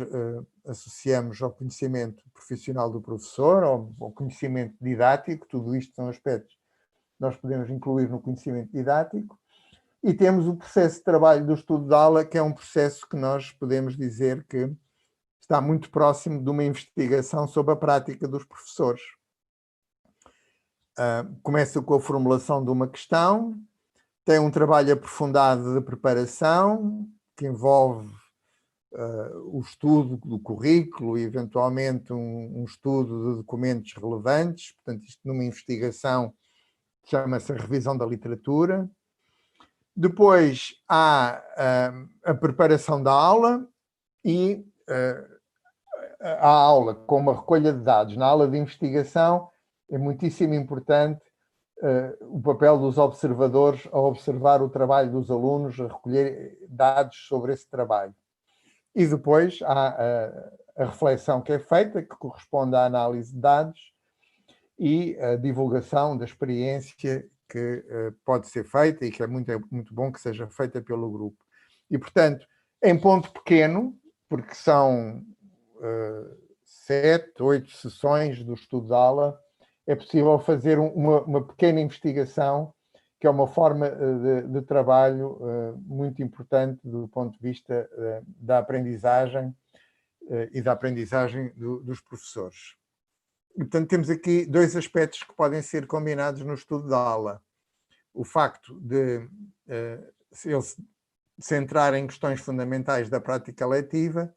associamos ao conhecimento profissional do professor, ao conhecimento didático. Tudo isto são aspectos que nós podemos incluir no conhecimento didático. E temos o processo de trabalho do estudo de aula, que é um processo que nós podemos dizer que está muito próximo de uma investigação sobre a prática dos professores. Começa com a formulação de uma questão, tem um trabalho aprofundado de preparação, que envolve o estudo do currículo e, eventualmente, um estudo de documentos relevantes. Portanto, isto numa investigação chama-se a revisão da literatura. Depois há a preparação da aula e a aula com uma recolha de dados. Na aula de investigação é muitíssimo importante o papel dos observadores a observar o trabalho dos alunos, a recolher dados sobre esse trabalho. E depois há a reflexão que é feita, que corresponde à análise de dados, e a divulgação da experiência que pode ser feita e que é muito bom que seja feita pelo grupo. E, portanto, em ponto pequeno, porque são 7, 8 sessões do estudo de aula, é possível fazer uma pequena investigação, que é uma forma de trabalho muito importante do ponto de vista da aprendizagem e da aprendizagem dos professores. E, portanto, temos aqui dois aspectos que podem ser combinados no estudo da aula. O facto de ele se centrar em questões fundamentais da prática letiva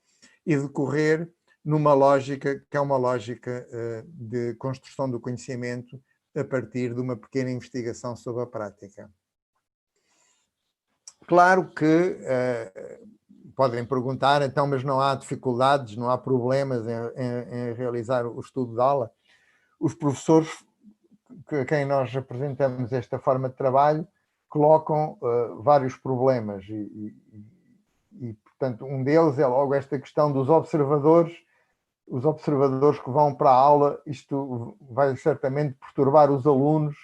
e decorrer numa lógica que é uma lógica de construção do conhecimento a partir de uma pequena investigação sobre a prática. Claro que podem perguntar, então, mas não há dificuldades, não há problemas em realizar o estudo de aula? Os professores a quem nós apresentamos esta forma de trabalho colocam vários problemas e, portanto, um deles é logo esta questão dos observadores. Os observadores que vão para a aula, isto vai certamente perturbar os alunos,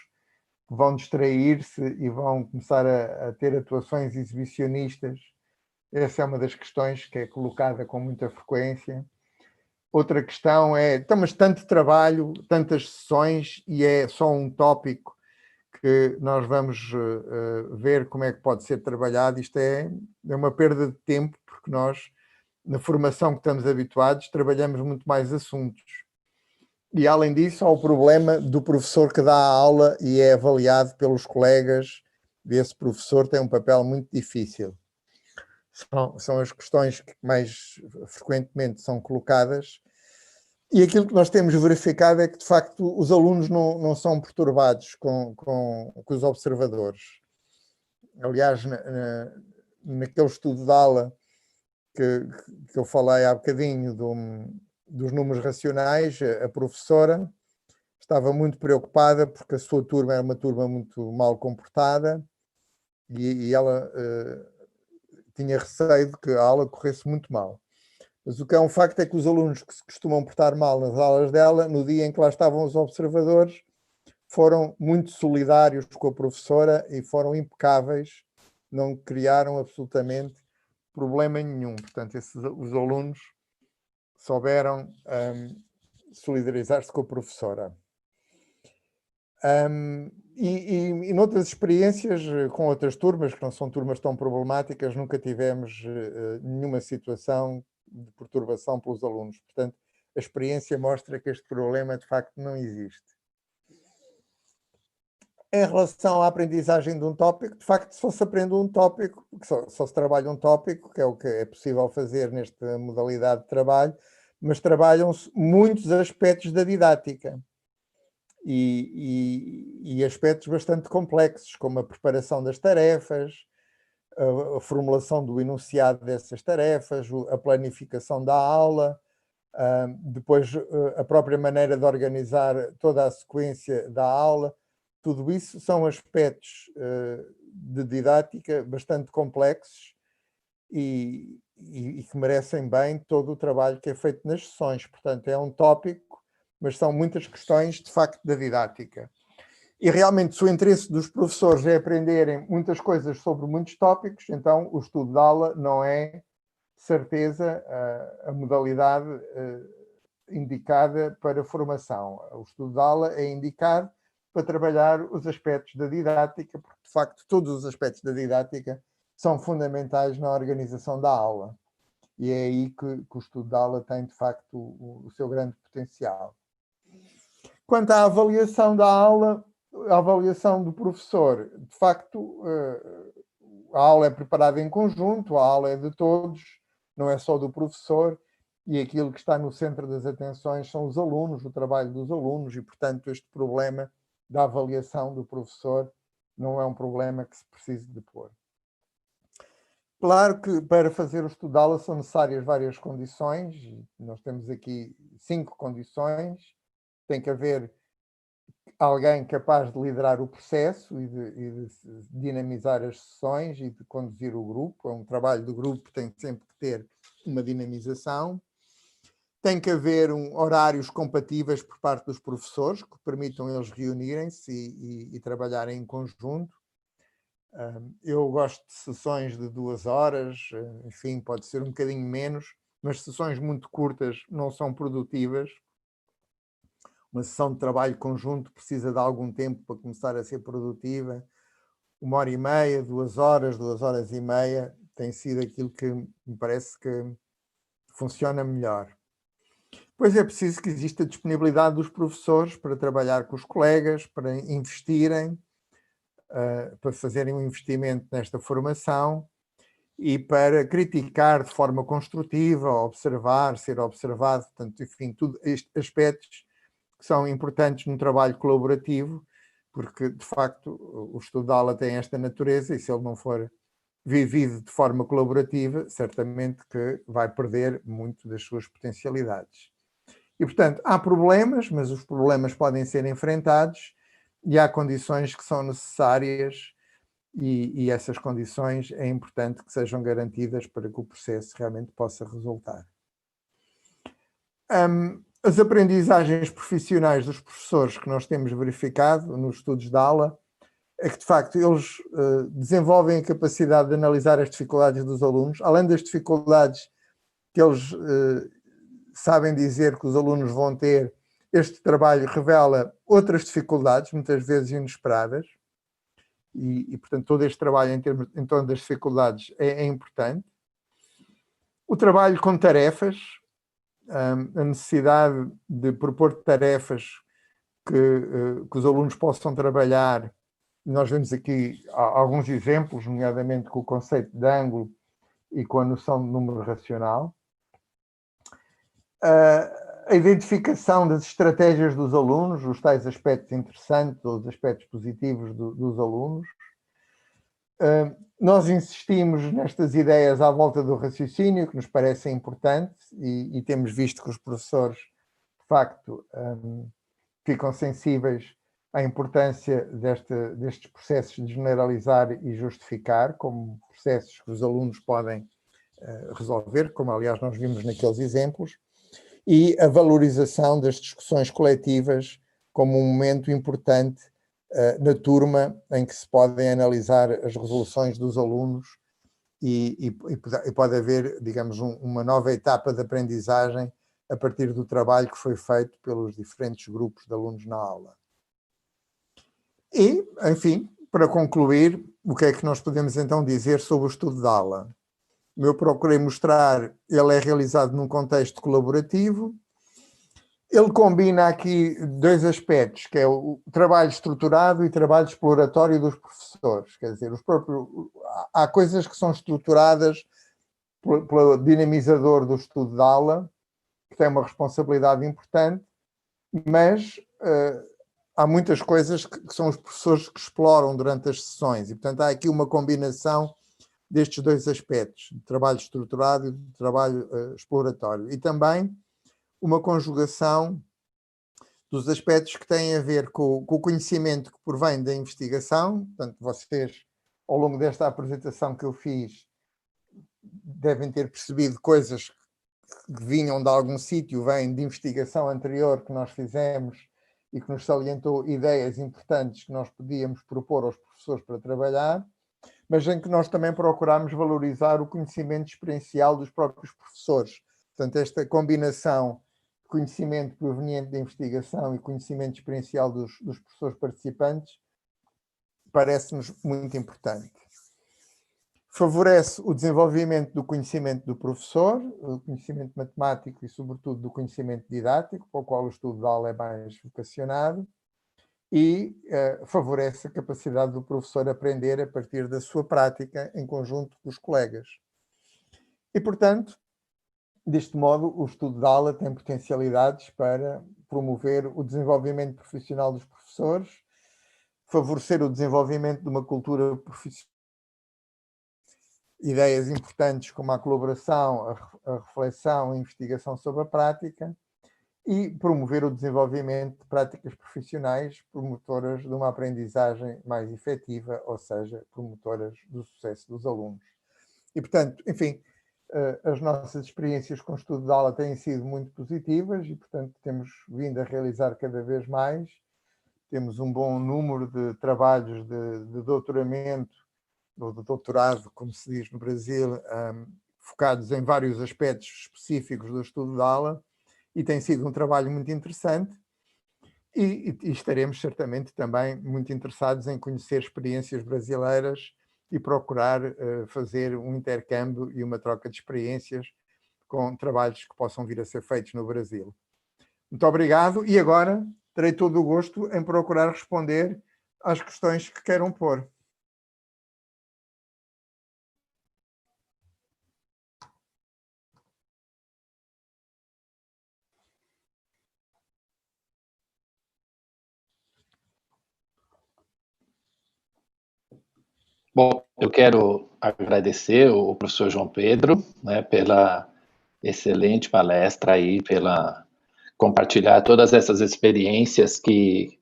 que vão distrair-se e vão começar a ter atuações exibicionistas. Essa é uma das questões que é colocada com muita frequência. Outra questão é, então, mas tanto trabalho, tantas sessões, e é só um tópico que nós vamos ver como é que pode ser trabalhado. Isto é uma perda de tempo, porque nós, na formação que estamos habituados, trabalhamos muito mais assuntos. E, além disso, há o problema do professor que dá a aula e é avaliado pelos colegas. Esse professor tem um papel muito difícil. São as questões que mais frequentemente são colocadas. E aquilo que nós temos verificado é que, de facto, os alunos não são perturbados com os observadores. Aliás, naquele estudo de aula que eu falei há bocadinho dos números racionais, a professora estava muito preocupada porque a sua turma era uma turma muito mal comportada e ela tinha receio de que a aula corresse muito mal. Mas o que é um facto é que os alunos que se costumam portar mal nas aulas dela, no dia em que lá estavam os observadores, foram muito solidários com a professora e foram impecáveis, não criaram absolutamente problema nenhum. Portanto, os alunos souberam solidarizar-se com a professora. E noutras experiências com outras turmas, que não são turmas tão problemáticas, nunca tivemos nenhuma situação de perturbação pelos alunos. Portanto, a experiência mostra que este problema de facto não existe. Em relação à aprendizagem de um tópico, de facto, só se aprende um tópico, só se trabalha um tópico, que é o que é possível fazer nesta modalidade de trabalho, mas trabalham-se muitos aspectos da didática e aspectos bastante complexos, como a preparação das tarefas, a formulação do enunciado dessas tarefas, a planificação da aula, depois a própria maneira de organizar toda a sequência da aula. tudo isso são aspectos de didática bastante complexos e que merecem bem todo o trabalho que é feito nas sessões. Portanto, é um tópico, mas são muitas questões, de facto, da didática. E realmente, se o interesse dos professores é aprenderem muitas coisas sobre muitos tópicos, então o estudo de aula não é, de certeza, a modalidade indicada para formação. O estudo de aula é indicado para trabalhar os aspectos da didática, porque, de facto, todos os aspectos da didática são fundamentais na organização da aula. E é aí que o estudo de aula tem, de facto, o seu grande potencial. Quanto à avaliação da aula, a avaliação do professor, de facto, a aula é preparada em conjunto, a aula é de todos, não é só do professor, e aquilo que está no centro das atenções são os alunos, o trabalho dos alunos, e, portanto, este problema da avaliação do professor não é um problema que se precise de pôr. Claro que para fazer o estudo de aula são necessárias várias condições, nós temos aqui 5 condições. Tem que haver alguém capaz de liderar o processo e de dinamizar as sessões e de conduzir o grupo. É um trabalho de grupo, tem sempre que ter uma dinamização. Tem que haver horários compatíveis por parte dos professores, que permitam eles reunirem-se e trabalharem em conjunto. Eu gosto de sessões de 2 horas, enfim, pode ser um bocadinho menos, mas sessões muito curtas não são produtivas. Uma sessão de trabalho conjunto precisa de algum tempo para começar a ser produtiva. 1h30, 2 horas, 2 horas e meia, tem sido aquilo que me parece que funciona melhor. Depois é preciso que exista disponibilidade dos professores para trabalhar com os colegas, para investirem, para fazerem um investimento nesta formação e para criticar de forma construtiva, observar, ser observado, portanto, enfim, tudo estes aspectos que são importantes no trabalho colaborativo, porque, de facto, o estudo de aula tem esta natureza e se ele não for vivido de forma colaborativa, certamente que vai perder muito das suas potencialidades. E, portanto, há problemas, mas os problemas podem ser enfrentados e há condições que são necessárias e essas condições é importante que sejam garantidas para que o processo realmente possa resultar. As aprendizagens profissionais dos professores que nós temos verificado nos estudos de aula é que, de facto, eles desenvolvem a capacidade de analisar as dificuldades dos alunos, além das dificuldades que eles sabem dizer que os alunos vão ter. Este trabalho revela outras dificuldades, muitas vezes inesperadas, e portanto, todo este trabalho em torno das dificuldades é importante. O trabalho com tarefas, a necessidade de propor tarefas que os alunos possam trabalhar. Nós vemos aqui alguns exemplos, nomeadamente com o conceito de ângulo e com a noção de número racional. A identificação das estratégias dos alunos, os tais aspectos interessantes ou os aspectos positivos dos alunos. Nós insistimos nestas ideias à volta do raciocínio, que nos parecem importantes, e temos visto que os professores, de facto, ficam sensíveis à importância destes processos de generalizar e justificar, como processos que os alunos podem resolver, como aliás nós vimos naqueles exemplos, e a valorização das discussões coletivas como um momento importante na turma em que se podem analisar as resoluções dos alunos e pode haver, digamos, uma nova etapa de aprendizagem a partir do trabalho que foi feito pelos diferentes grupos de alunos na aula. E, enfim, para concluir, o que é que nós podemos então dizer sobre o estudo de aula? Eu procurei mostrar, ele é realizado num contexto colaborativo. Ele combina aqui 2 aspectos, que é o trabalho estruturado e trabalho exploratório dos professores. Quer dizer, há coisas que são estruturadas pelo dinamizador do estudo de aula, que tem uma responsabilidade importante, mas há muitas coisas que são os professores que exploram durante as sessões. E, portanto, há aqui uma combinação destes 2 aspectos, de trabalho estruturado e de trabalho exploratório. E também uma conjugação dos aspectos que têm a ver com o conhecimento que provém da investigação. Portanto, vocês, ao longo desta apresentação que eu fiz, devem ter percebido coisas que vinham de algum sítio, vêm de investigação anterior que nós fizemos e que nos salientou ideias importantes que nós podíamos propor aos professores para trabalhar, mas em que nós também procurámos valorizar o conhecimento experiencial dos próprios professores. Portanto, esta combinação de conhecimento proveniente da investigação e conhecimento experiencial dos professores participantes parece-nos muito importante. Favorece o desenvolvimento do conhecimento do professor, o conhecimento matemático e, sobretudo, do conhecimento didático, para o qual o estudo da aula é mais vocacionado, e favorece a capacidade do professor aprender a partir da sua prática em conjunto com os colegas. E, portanto, deste modo, o estudo da aula tem potencialidades para promover o desenvolvimento profissional dos professores, favorecer o desenvolvimento de uma cultura profissional, ideias importantes como a colaboração, a reflexão, a investigação sobre a prática e promover o desenvolvimento de práticas profissionais promotoras de uma aprendizagem mais efetiva, ou seja, promotoras do sucesso dos alunos. E, portanto, enfim, as nossas experiências com o estudo de aula têm sido muito positivas e, portanto, temos vindo a realizar cada vez mais. Temos um bom número de trabalhos de doutoramento, ou de doutorado, como se diz no Brasil, focados em vários aspectos específicos do estudo da aula, e tem sido um trabalho muito interessante, e estaremos certamente também muito interessados em conhecer experiências brasileiras e procurar fazer um intercâmbio e uma troca de experiências com trabalhos que possam vir a ser feitos no Brasil. Muito obrigado, e agora terei todo o gosto em procurar responder às questões que queiram pôr. Bom, eu quero agradecer o professor João Pedro, né, pela excelente palestra aí, pela compartilhar todas essas experiências que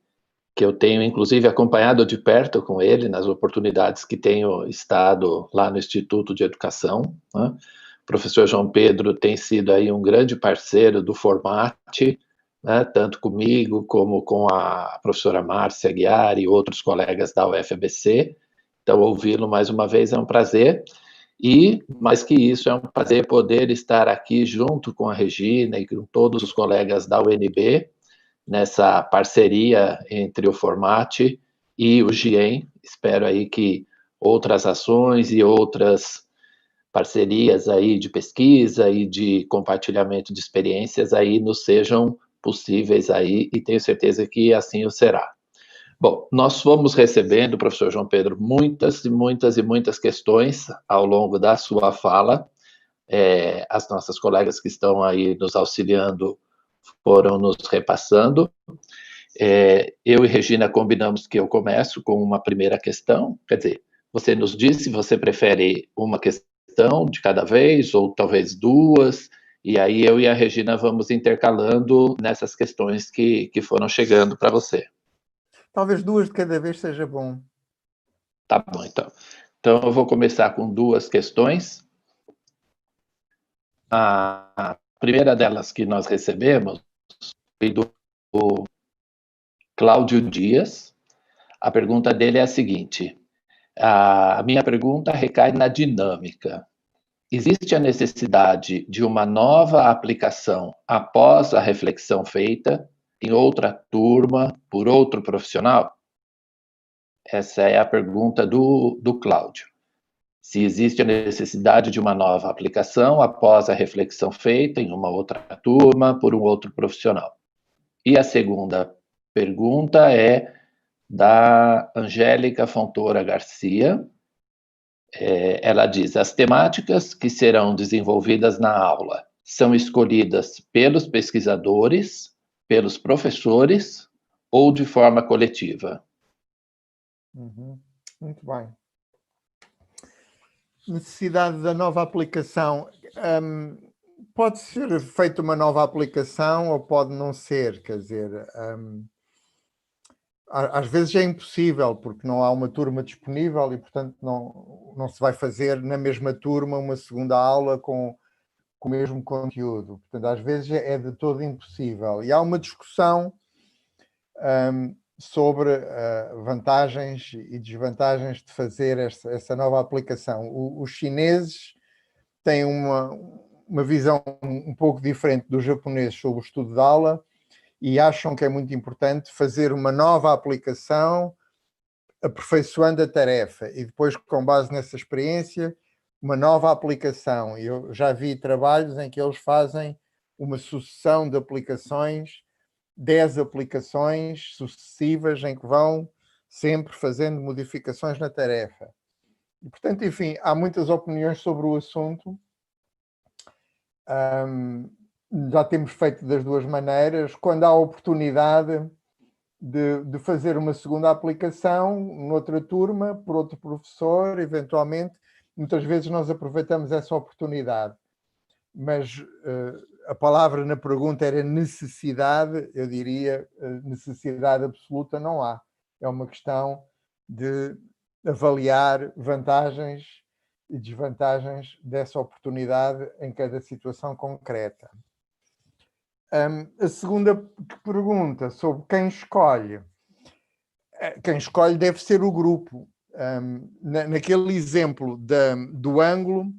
eu tenho, inclusive, acompanhado de perto com ele nas oportunidades que tenho estado lá no Instituto de Educação, né? O professor João Pedro tem sido aí um grande parceiro do Formate, né, tanto comigo como com a professora Márcia Aguiar e outros colegas da UFABC. Então, ouvi-lo mais uma vez é um prazer. E, mais que isso, é um prazer poder estar aqui junto com a Regina e com todos os colegas da UNB, nessa parceria entre o Formate e o GIEM. Espero aí que outras ações e outras parcerias aí de pesquisa e de compartilhamento de experiências aí nos sejam possíveis aí, e tenho certeza que assim o será. Bom, nós fomos recebendo, professor João Pedro, muitas e muitas e muitas questões ao longo da sua fala. As nossas colegas que estão aí nos auxiliando foram nos repassando. Eu e Regina combinamos que eu começo com uma primeira questão, quer dizer, você nos disse se você prefere uma questão de cada vez, ou talvez duas, e aí eu e a Regina vamos intercalando nessas questões que foram chegando para você. Talvez duas de cada vez seja bom. Tá bom, então. Então, eu vou começar com duas questões. A primeira delas que nós recebemos foi do Cláudio Dias. A pergunta dele é a seguinte: a minha pergunta recai na dinâmica. Existe a necessidade de uma nova aplicação após a reflexão feita em outra turma, por outro profissional? Essa é a pergunta do Cláudio. Se existe a necessidade de uma nova aplicação após a reflexão feita em uma outra turma, por um outro profissional. E a segunda pergunta é da Angélica Fontoura Garcia. Ela diz: as temáticas que serão desenvolvidas na aula são escolhidas pelos pesquisadores, pelos professores ou de forma coletiva? Muito bem. Necessidade da nova aplicação. pode ser feita uma nova aplicação ou pode não ser, quer dizer, às vezes é impossível porque não há uma turma disponível e, portanto, não se vai fazer na mesma turma uma segunda aula com o mesmo conteúdo. Portanto, às vezes é de todo impossível. E há uma discussão sobre vantagens e desvantagens de fazer essa nova aplicação. Os chineses têm uma visão um pouco diferente dos japoneses sobre o estudo de aula e acham que é muito importante fazer uma nova aplicação aperfeiçoando a tarefa e depois, com base nessa experiência, uma nova aplicação. Eu já vi trabalhos em que eles fazem uma sucessão de aplicações, 10 aplicações sucessivas em que vão sempre fazendo modificações na tarefa. E, portanto, enfim, há muitas opiniões sobre o assunto. Já temos feito das duas maneiras. Quando há oportunidade de fazer uma segunda aplicação noutra turma, por outro professor, eventualmente, muitas vezes nós aproveitamos essa oportunidade. Mas a palavra na pergunta era necessidade, eu diria necessidade absoluta não há. É uma questão de avaliar vantagens e desvantagens dessa oportunidade em cada situação concreta. A segunda pergunta sobre quem escolhe deve ser o grupo. Naquele exemplo do ângulo,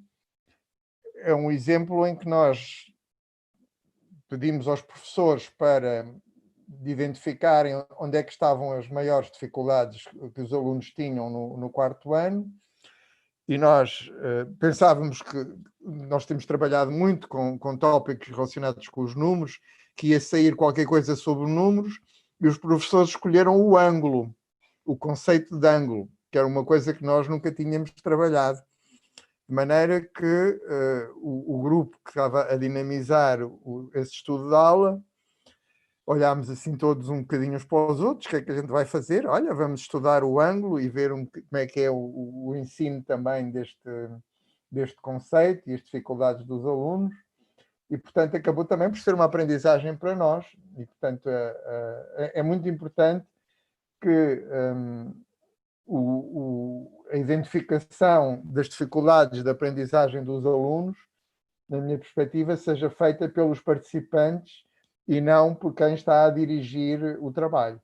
é um exemplo em que nós pedimos aos professores para identificarem onde é que estavam as maiores dificuldades que os alunos tinham no quarto ano, e nós pensávamos que nós temos trabalhado muito com tópicos relacionados com os números, que ia sair qualquer coisa sobre números, e os professores escolheram o ângulo, o conceito de ângulo, que era uma coisa que nós nunca tínhamos trabalhado. De maneira que o grupo que estava a dinamizar esse estudo de aula, olhámos assim todos um bocadinho uns para os outros, o que é que a gente vai fazer? Olha, vamos estudar o ângulo e ver como é que é o ensino também deste conceito e as dificuldades dos alunos. E, portanto, acabou também por ser uma aprendizagem para nós. E, portanto, é muito importante que a identificação das dificuldades de aprendizagem dos alunos, na minha perspectiva, seja feita pelos participantes e não por quem está a dirigir o trabalho.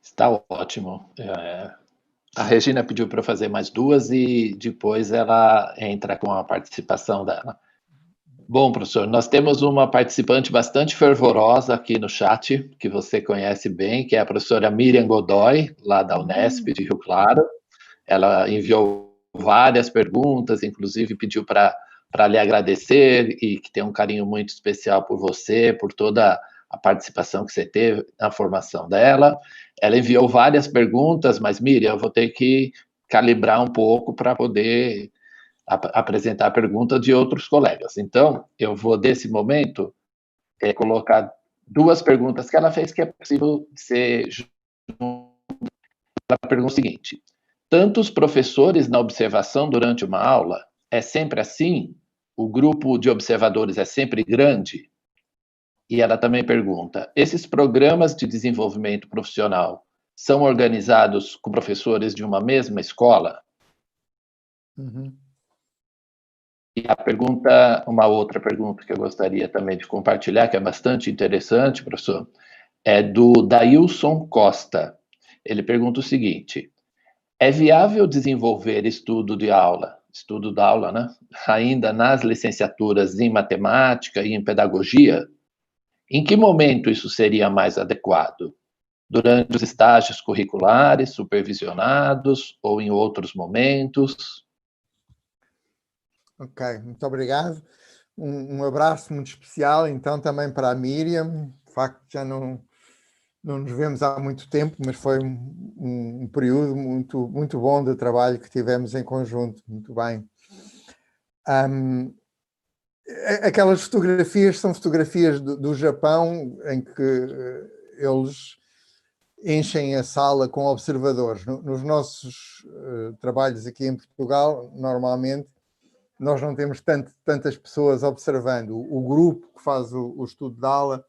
Está ótimo. A Regina pediu para eu fazer mais duas e depois ela entra com a participação dela. Bom, professor, nós temos uma participante bastante fervorosa aqui no chat, que você conhece bem, que é a professora Miriam Godoy, lá da Unesp de Rio Claro. Ela enviou várias perguntas, inclusive pediu para lhe agradecer e que tem um carinho muito especial por você, por toda a participação que você teve na formação dela. Ela enviou várias perguntas, mas, Miriam, eu vou ter que calibrar um pouco para poder apresentar a pergunta de outros colegas. Então, eu vou, desse momento, colocar duas perguntas que ela fez que é possível ser junto. Ela pergunta o seguinte: tantos professores na observação durante uma aula, é sempre assim? O grupo de observadores é sempre grande? E ela também pergunta: esses programas de desenvolvimento profissional são organizados com professores de uma mesma escola? Uhum. E uma outra pergunta que eu gostaria também de compartilhar, que é bastante interessante, professor, é do Dailson Costa. Ele pergunta o seguinte: é viável desenvolver estudo da aula, né, ainda nas licenciaturas em matemática e em pedagogia? Em que momento isso seria mais adequado? Durante os estágios curriculares, supervisionados, ou em outros momentos? Ok, muito obrigado. Um abraço muito especial, então, também para a Miriam. De facto, já não nos vemos há muito tempo, mas foi um período muito, muito bom de trabalho que tivemos em conjunto. Muito bem. Aquelas fotografias são fotografias do Japão, em que eles enchem a sala com observadores. Nos nossos trabalhos aqui em Portugal, normalmente, nós não temos tantas pessoas observando. O grupo que faz o estudo de aula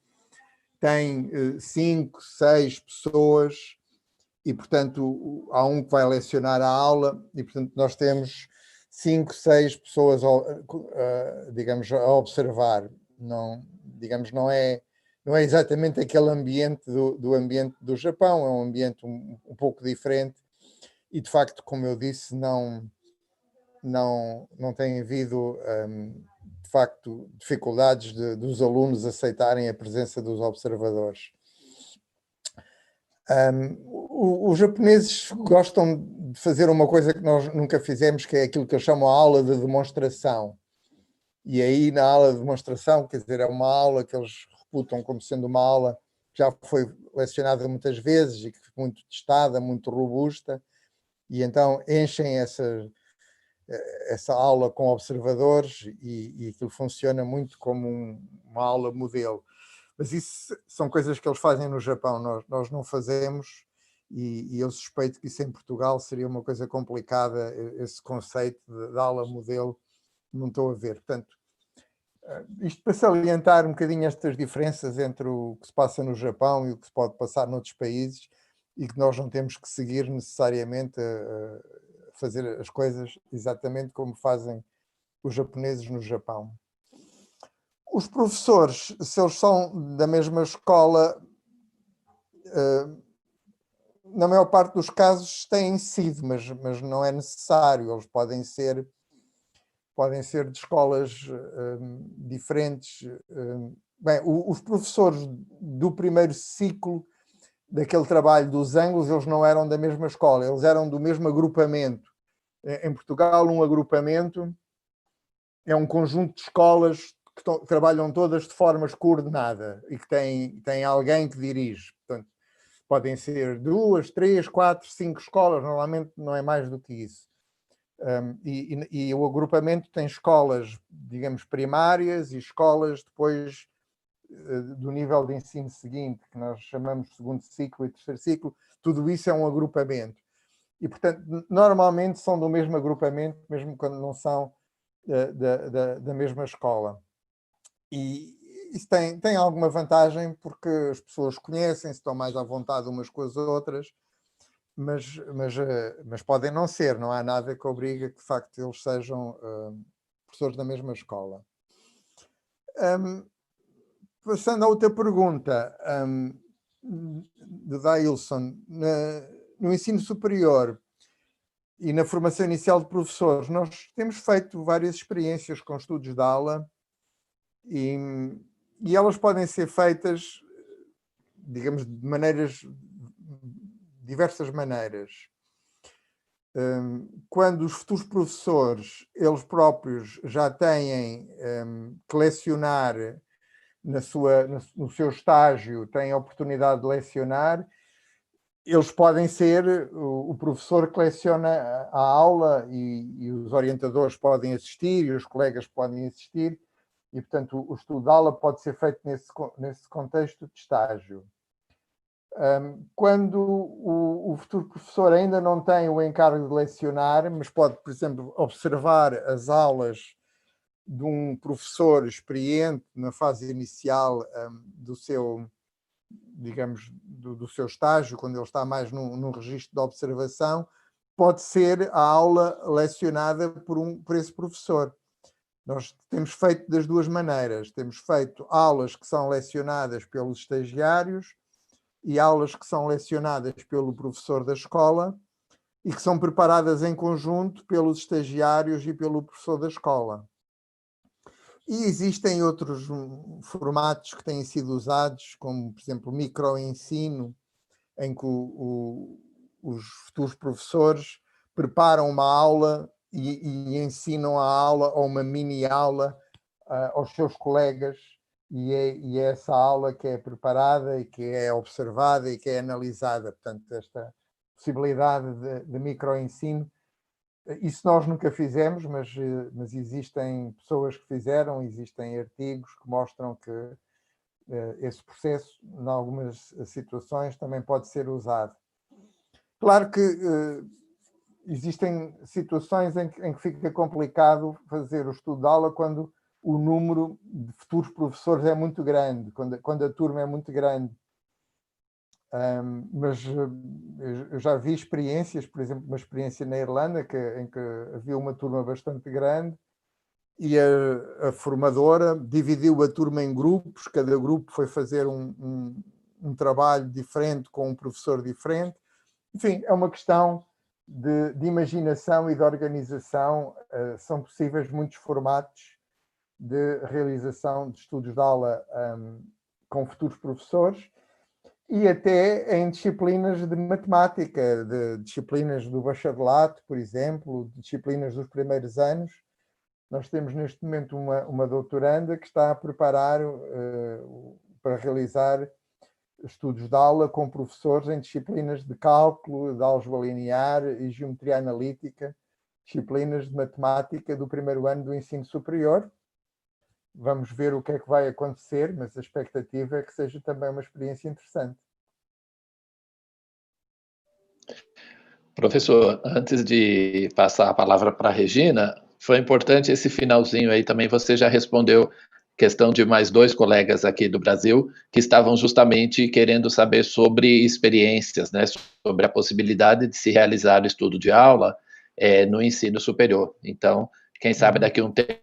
tem 5, 6 pessoas e, portanto, há um que vai lecionar a aula e, portanto, nós temos 5, 6 pessoas, digamos, a observar. Não, digamos, não é exatamente aquele ambiente do ambiente do Japão, é um ambiente um pouco diferente e, de facto, como eu disse, não tem havido, de facto, dificuldades dos alunos aceitarem a presença dos observadores. Os japoneses gostam de fazer uma coisa que nós nunca fizemos, que é aquilo que eu chamo a aula de demonstração. E aí, na aula de demonstração, quer dizer, é uma aula que eles reputam como sendo uma aula que já foi lecionada muitas vezes e que foi muito testada, muito robusta, e então enchem essa aula com observadores e aquilo funciona muito como uma aula modelo. Mas isso são coisas que eles fazem no Japão, nós não fazemos e eu suspeito que isso em Portugal seria uma coisa complicada, esse conceito de aula modelo, não estou a ver. Portanto, isto para salientar um bocadinho estas diferenças entre o que se passa no Japão e o que se pode passar noutros países e que nós não temos que seguir necessariamente a fazer as coisas exatamente como fazem os japoneses no Japão. Os professores, se eles são da mesma escola, na maior parte dos casos têm sido, mas não é necessário. Eles podem ser de escolas diferentes. Bem, os professores do primeiro ciclo daquele trabalho dos ângulos, eles não eram da mesma escola, eles eram do mesmo agrupamento. Em Portugal, um agrupamento é um conjunto de escolas que trabalham todas de forma coordenada e que tem alguém que dirige. Portanto, podem ser 2, 3, 4, 5 escolas, normalmente não é mais do que isso. E o agrupamento tem escolas, digamos, primárias e escolas depois do nível de ensino seguinte, que nós chamamos de segundo ciclo e terceiro ciclo, tudo isso é um agrupamento. E, portanto, normalmente são do mesmo agrupamento, mesmo quando não são da mesma escola. E isso tem alguma vantagem porque as pessoas conhecem-se, estão mais à vontade umas com as outras, mas podem não ser, não há nada que obriga que de facto eles sejam professores da mesma escola. Passando à outra pergunta, de Dailson, no ensino superior e na formação inicial de professores, nós temos feito várias experiências com estudos de aula e elas podem ser feitas, digamos, de diversas maneiras. Quando os futuros professores, eles próprios já têm que lecionar no seu estágio, têm a oportunidade de lecionar, eles podem ser o professor que leciona a aula e os orientadores podem assistir e os colegas podem assistir e, portanto, o estudo de aula pode ser feito nesse contexto de estágio. Quando o futuro professor ainda não tem o encargo de lecionar, mas pode, por exemplo, observar as aulas de um professor experiente na fase inicial do seu, digamos, do seu estágio, quando ele está mais num registro de observação, pode ser a aula lecionada por esse professor. Nós temos feito das duas maneiras. Temos feito aulas que são lecionadas pelos estagiários e aulas que são lecionadas pelo professor da escola e que são preparadas em conjunto pelos estagiários e pelo professor da escola. E existem outros formatos que têm sido usados, como, por exemplo, o microensino, em que os futuros professores preparam uma aula e ensinam a aula ou uma mini-aula aos seus colegas, e é essa aula que é preparada e que é observada e que é analisada. Portanto, esta possibilidade de microensino, isso nós nunca fizemos, mas existem pessoas que fizeram, existem artigos que mostram que esse processo, em algumas situações, também pode ser usado. Claro que existem situações em que fica complicado fazer o estudo de aula quando o número de futuros professores é muito grande, quando a turma é muito grande. Mas eu já vi experiências, por exemplo, uma experiência na Irlanda, em que havia uma turma bastante grande e a formadora dividiu a turma em grupos, cada grupo foi fazer um trabalho diferente com um professor diferente. Enfim, é uma questão de imaginação e de organização. São possíveis muitos formatos de realização de estudos de aula com futuros professores e até em disciplinas de matemática, de disciplinas do bacharelato, por exemplo, de disciplinas dos primeiros anos. Nós temos neste momento uma doutoranda que está a preparar para realizar estudos de aula com professores em disciplinas de cálculo, de álgebra linear e geometria analítica, disciplinas de matemática do primeiro ano do ensino superior. Vamos ver o que é que vai acontecer, mas a expectativa é que seja também uma experiência interessante. Professor, antes de passar a palavra para a Regina, foi importante esse finalzinho aí também, você já respondeu questão de mais 2 colegas aqui do Brasil que estavam justamente querendo saber sobre experiências, né, sobre a possibilidade de se realizar o estudo de aula no ensino superior. Então, quem sabe daqui a um tempo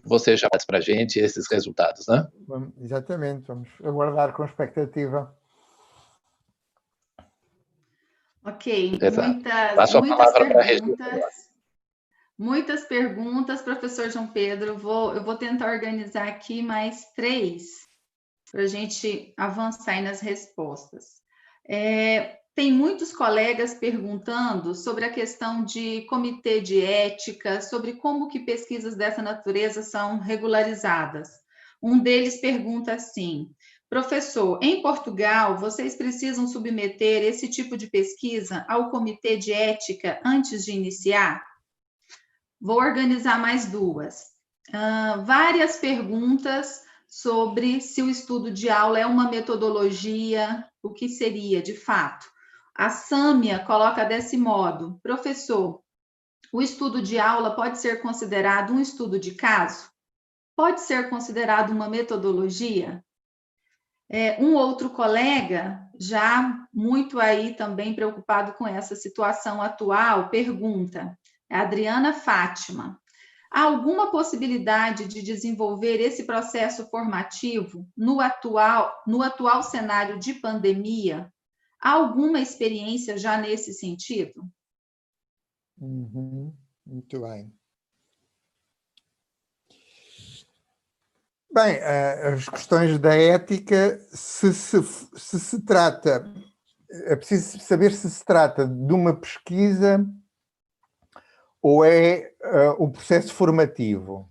você já traz para a gente esses resultados, né? Exatamente, vamos aguardar com expectativa. Ok, Passo a palavra para a Regina. Muitas perguntas, professor João Pedro. Eu vou tentar organizar aqui mais 3 para a gente avançar aí nas respostas. Tem muitos colegas perguntando sobre a questão de comitê de ética, sobre como que pesquisas dessa natureza são regularizadas. Um deles pergunta assim: professor, em Portugal, vocês precisam submeter esse tipo de pesquisa ao comitê de ética antes de iniciar? Vou organizar mais 2. Várias perguntas sobre se o estudo de aula é uma metodologia, o que seria, de fato. A Sâmia coloca desse modo: professor, o estudo de aula pode ser considerado um estudo de caso? Pode ser considerado uma metodologia? Um outro colega, já muito aí também preocupado com essa situação atual, pergunta, a Adriana Fátima: há alguma possibilidade de desenvolver esse processo formativo no atual cenário de pandemia? Há alguma experiência já nesse sentido? Muito bem. Bem, as questões da ética, se trata, é preciso saber se se trata de uma pesquisa ou é um processo formativo.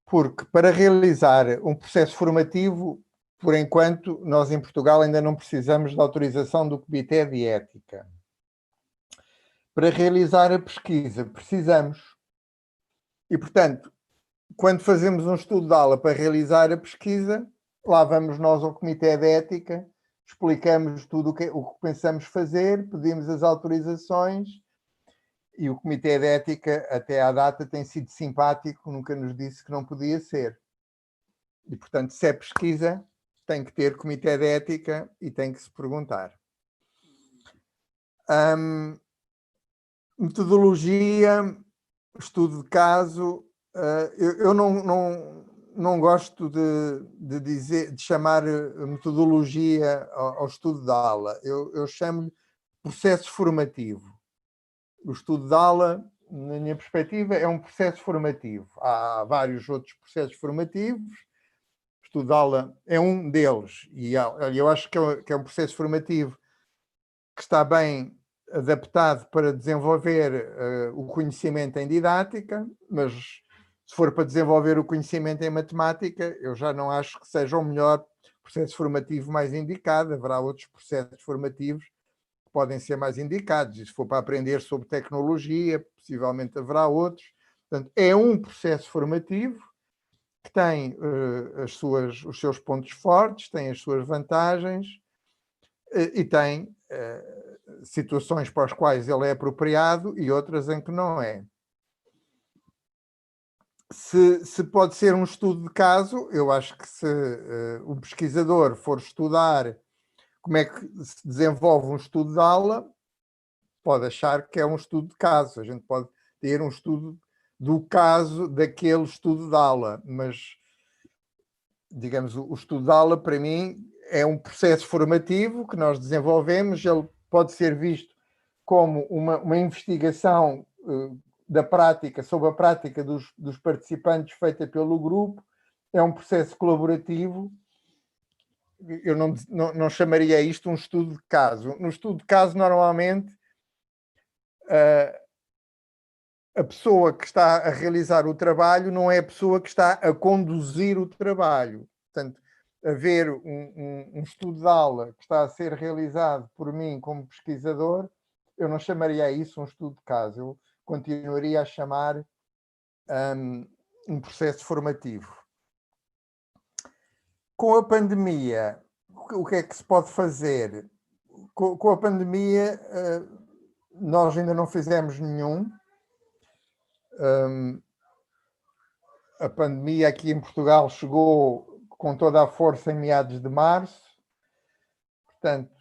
Porque para realizar um processo formativo, por enquanto, nós em Portugal ainda não precisamos da autorização do Comitê de Ética. Para realizar a pesquisa, precisamos. E, portanto, quando fazemos um estudo de aula para realizar a pesquisa, lá vamos nós ao Comitê de Ética, explicamos tudo o que pensamos fazer, pedimos as autorizações e o Comitê de Ética, até à data, tem sido simpático, nunca nos disse que não podia ser. E, portanto, se é pesquisa, tem que ter Comitê de Ética e tem que se perguntar. Metodologia, estudo de caso, eu não gosto de chamar metodologia ao estudo de aula. Eu chamo-lhe processo formativo. O estudo de aula, na minha perspectiva, é um processo formativo. Há vários outros processos formativos. O estudo de aula é um deles. E eu acho que é um processo formativo que está bem adaptado para desenvolver o conhecimento em didática, mas se for para desenvolver o conhecimento em matemática, eu já não acho que seja o melhor processo formativo mais indicado. Haverá outros processos formativos que podem ser mais indicados. E se for para aprender sobre tecnologia, possivelmente haverá outros. Portanto, é um processo formativo que tem os seus pontos fortes, tem as suas vantagens e tem situações para as quais ele é apropriado e outras em que não é. Se pode ser um estudo de caso, eu acho que se o pesquisador for estudar como é que se desenvolve um estudo de aula, pode achar que é um estudo de caso. A gente pode ter um estudo do caso daquele estudo de aula, mas, digamos, o estudo de aula, para mim, é um processo formativo que nós desenvolvemos. Ele pode ser visto como uma investigação da prática, sobre a prática dos participantes feita pelo grupo. É um processo colaborativo. Eu não chamaria isto um estudo de caso. No estudo de caso, normalmente, a pessoa que está a realizar o trabalho não é a pessoa que está a conduzir o trabalho. Portanto, haver um estudo de aula que está a ser realizado por mim como pesquisador, eu não chamaria isso um estudo de caso. Eu continuaria a chamar um processo formativo. Com a pandemia, o que é que se pode fazer? Com a pandemia, nós ainda não fizemos nenhum. A pandemia aqui em Portugal chegou com toda a força em meados de março. Portanto,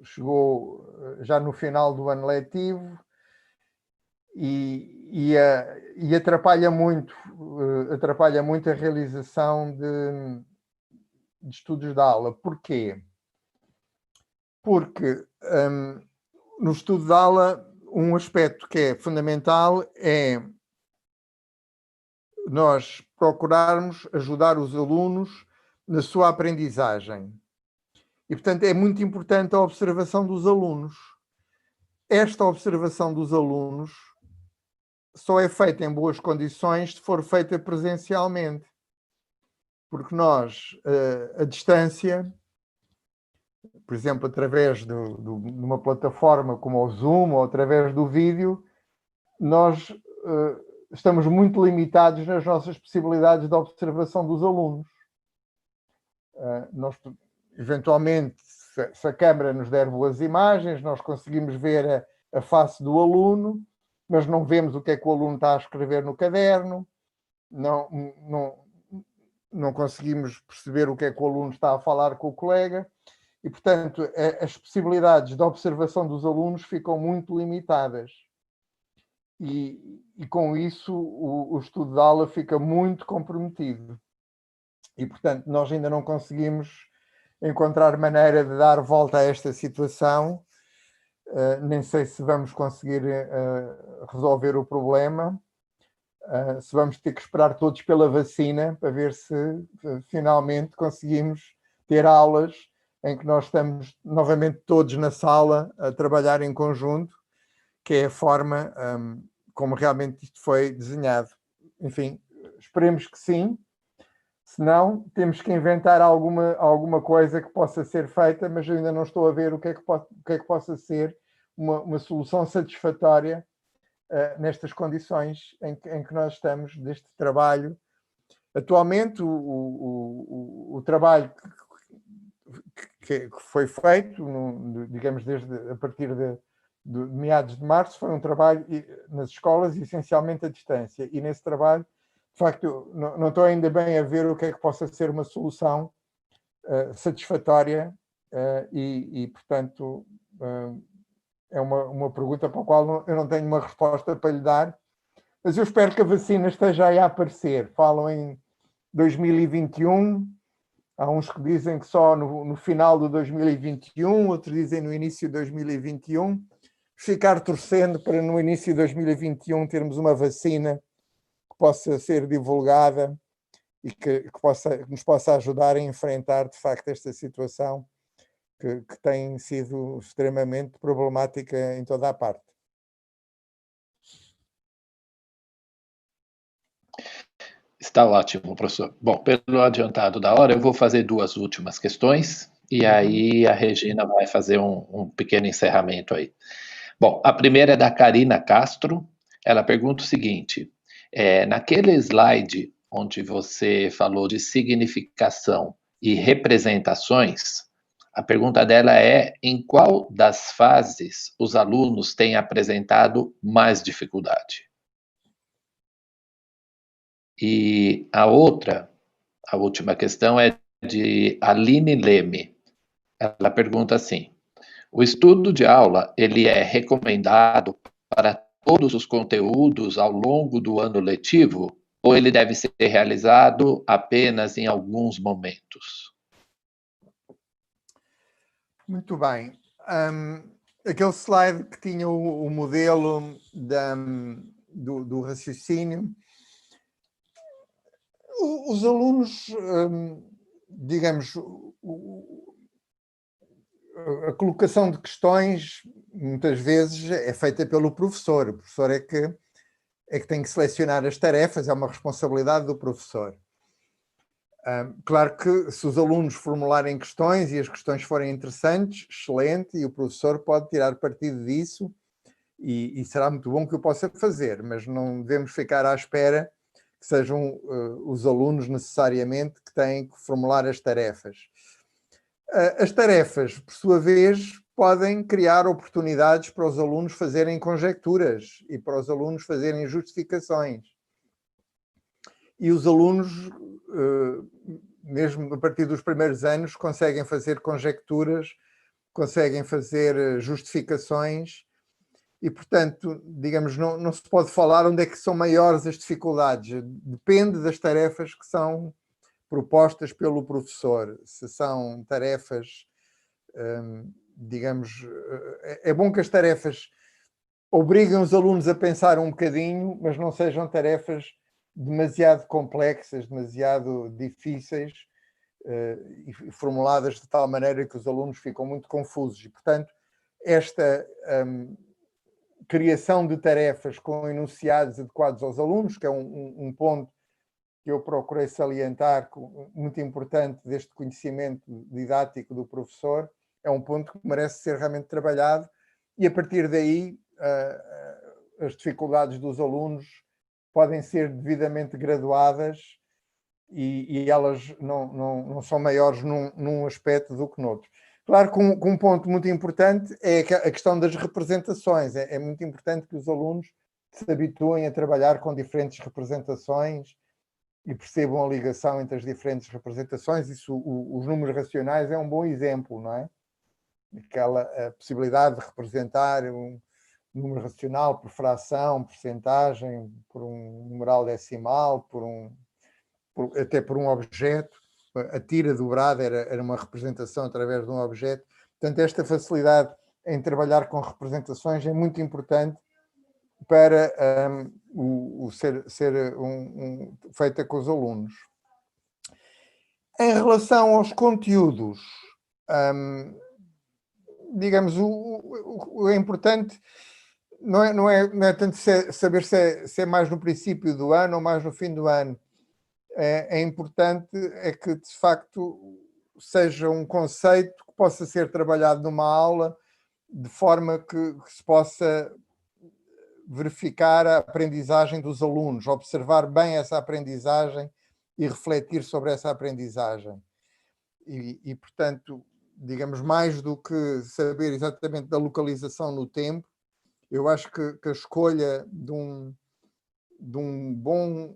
chegou já no final do ano letivo e atrapalha muito a realização de estudos de aula. Porquê? Porque no estudo de aula, um aspecto que é fundamental é nós procurarmos ajudar os alunos na sua aprendizagem. E, portanto, é muito importante a observação dos alunos. Esta observação dos alunos só é feita em boas condições se for feita presencialmente. Porque nós, à distância, por exemplo, através de uma plataforma como o Zoom ou através do vídeo, nós estamos muito limitados nas nossas possibilidades de observação dos alunos. Nós, eventualmente, se a câmara nos der boas imagens, nós conseguimos ver a face do aluno, mas não vemos o que é que o aluno está a escrever no caderno, não conseguimos perceber o que é que o aluno está a falar com o colega e, portanto, as possibilidades de observação dos alunos ficam muito limitadas. E com isso o estudo de aula fica muito comprometido. E, portanto, nós ainda não conseguimos encontrar maneira de dar volta a esta situação. Nem sei se vamos conseguir resolver o problema. Se vamos ter que esperar todos pela vacina para ver se finalmente conseguimos ter aulas em que nós estamos novamente todos na sala a trabalhar em conjunto, que é a forma como realmente isto foi desenhado. Enfim, esperemos que sim. Se não, temos que inventar alguma coisa que possa ser feita, mas eu ainda não estou a ver o que é que possa ser uma solução satisfatória nestas condições em que nós estamos deste trabalho. Atualmente, o trabalho que foi feito, digamos, a partir de meados de março, foi um trabalho nas escolas, essencialmente à distância. E nesse trabalho, de facto, não estou ainda bem a ver o que é que possa ser uma solução satisfatória e portanto, é uma pergunta para a qual eu não tenho uma resposta para lhe dar, mas eu espero que a vacina esteja aí a aparecer. Falam em 2021, há uns que dizem que só no final de 2021, outros dizem no início de 2021. Ficar torcendo para no início de 2021 termos uma vacina que possa ser divulgada e que nos possa ajudar a enfrentar, de facto, esta situação que tem sido extremamente problemática em toda a parte. Está ótimo, professor. Bom, pelo adiantado da hora, eu vou fazer duas últimas questões e aí a Regina vai fazer um pequeno encerramento aí. Bom, a primeira é da Karina Castro. Ela pergunta o seguinte: Naquele slide onde você falou de significação e representações, a pergunta dela é: em qual das fases os alunos têm apresentado mais dificuldade? E a última questão é de Aline Leme. Ela pergunta assim: o estudo de aula, ele é recomendado para todos os conteúdos ao longo do ano letivo, ou ele deve ser realizado apenas em alguns momentos? Muito bem. Aquele slide que tinha o modelo do raciocínio, os alunos, digamos, a colocação de questões muitas vezes é feita pelo professor. O professor é que tem que selecionar as tarefas, é uma responsabilidade do professor. Claro que se os alunos formularem questões e as questões forem interessantes, excelente, e o professor pode tirar partido disso e será muito bom que o possa fazer, mas não devemos ficar à espera que sejam os alunos necessariamente que têm que formular as tarefas. As tarefas, por sua vez, podem criar oportunidades para os alunos fazerem conjecturas e para os alunos fazerem justificações. E os alunos, mesmo a partir dos primeiros anos, conseguem fazer conjecturas, conseguem fazer justificações e, portanto, digamos, não se pode falar onde é que são maiores as dificuldades. Depende das tarefas que são propostas pelo professor. Se são tarefas, digamos, é bom que as tarefas obriguem os alunos a pensar um bocadinho, mas não sejam tarefas demasiado complexas, demasiado difíceis e formuladas de tal maneira que os alunos ficam muito confusos. E, portanto, esta criação de tarefas com enunciados adequados aos alunos, que é um ponto que eu procurei salientar, muito importante deste conhecimento didático do professor, é um ponto que merece ser realmente trabalhado e, a partir daí, as dificuldades dos alunos podem ser devidamente graduadas e elas não são maiores num aspecto do que noutro. Claro que um ponto muito importante é a questão das representações. É muito importante que os alunos se habituem a trabalhar com diferentes representações e percebam a ligação entre as diferentes representações. Isso, os números racionais é um bom exemplo, não é? A possibilidade de representar um número racional por fração, percentagem, por um numeral decimal, até por um objeto. A tira dobrada era uma representação através de um objeto. Portanto, esta facilidade em trabalhar com representações é muito importante para ser feita com os alunos. Em relação aos conteúdos, digamos, o importante não é tanto saber se é mais no princípio do ano ou mais no fim do ano. É importante que, de facto, seja um conceito que possa ser trabalhado numa aula de forma que se possa verificar a aprendizagem dos alunos, observar bem essa aprendizagem e refletir sobre essa aprendizagem. E, portanto, digamos, mais do que saber exatamente da localização no tempo, eu acho que a escolha de um bom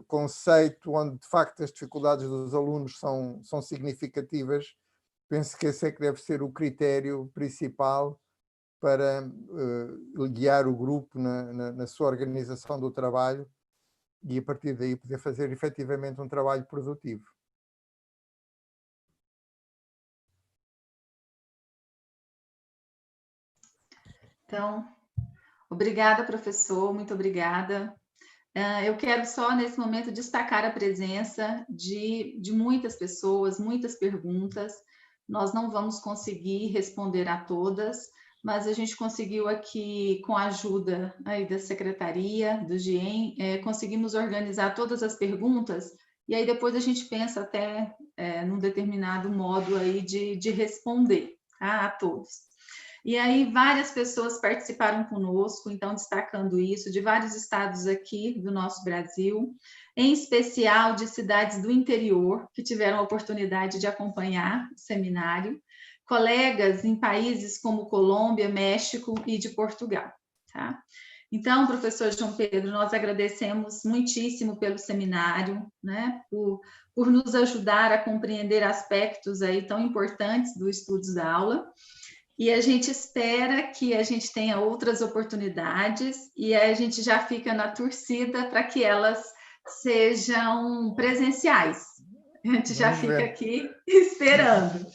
conceito onde, de facto, as dificuldades dos alunos são significativas, penso que esse é que deve ser o critério principal para guiar o grupo na sua organização do trabalho e, a partir daí, poder fazer efetivamente um trabalho produtivo. Então, obrigada, professor, muito obrigada. Eu quero só, nesse momento, destacar a presença de muitas pessoas, muitas perguntas. Nós não vamos conseguir responder a todas, mas a gente conseguiu aqui, com a ajuda aí da secretaria, do GIEM, conseguimos organizar todas as perguntas, e aí depois a gente pensa até num determinado modo aí de responder, tá, a todos. E aí várias pessoas participaram conosco, então destacando isso, de vários estados aqui do nosso Brasil, em especial de cidades do interior, que tiveram a oportunidade de acompanhar o seminário, colegas em países como Colômbia, México e de Portugal, tá? Então, professor João Pedro, nós agradecemos muitíssimo pelo seminário, né, por nos ajudar a compreender aspectos aí tão importantes do estudos da aula, e a gente espera que a gente tenha outras oportunidades, e a gente já fica na torcida para que elas sejam presenciais. A gente já fica aqui esperando.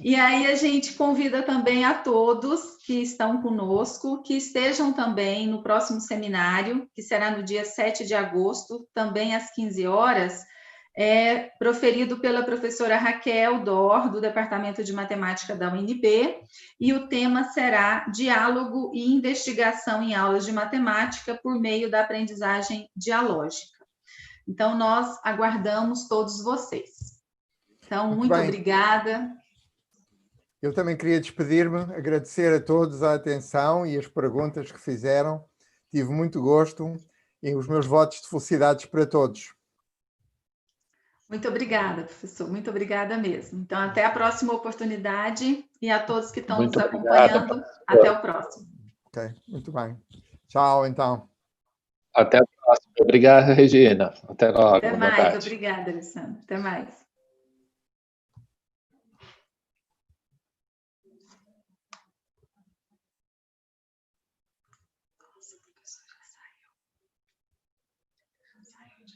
E aí a gente convida também a todos que estão conosco, que estejam também no próximo seminário, que será no dia 7 de agosto, também às 15 horas, proferido pela professora Raquel Dor, do Departamento de Matemática da UNB, e o tema será Diálogo e Investigação em Aulas de Matemática por meio da aprendizagem dialógica. Então, nós aguardamos todos vocês. Então, muito obrigada. Eu também queria despedir-me, agradecer a todos a atenção e as perguntas que fizeram. Tive muito gosto e os meus votos de felicidades para todos. Muito obrigada, professor. Muito obrigada mesmo. Então, até a próxima oportunidade e a todos que estão nos acompanhando. Até o próximo. Ok, muito bem. Tchau, então. Até a próxima. Obrigado, Regina. Até logo. Até mais. Obrigada, Alessandro. Até mais. Nossa, a professora saiu. Saiu de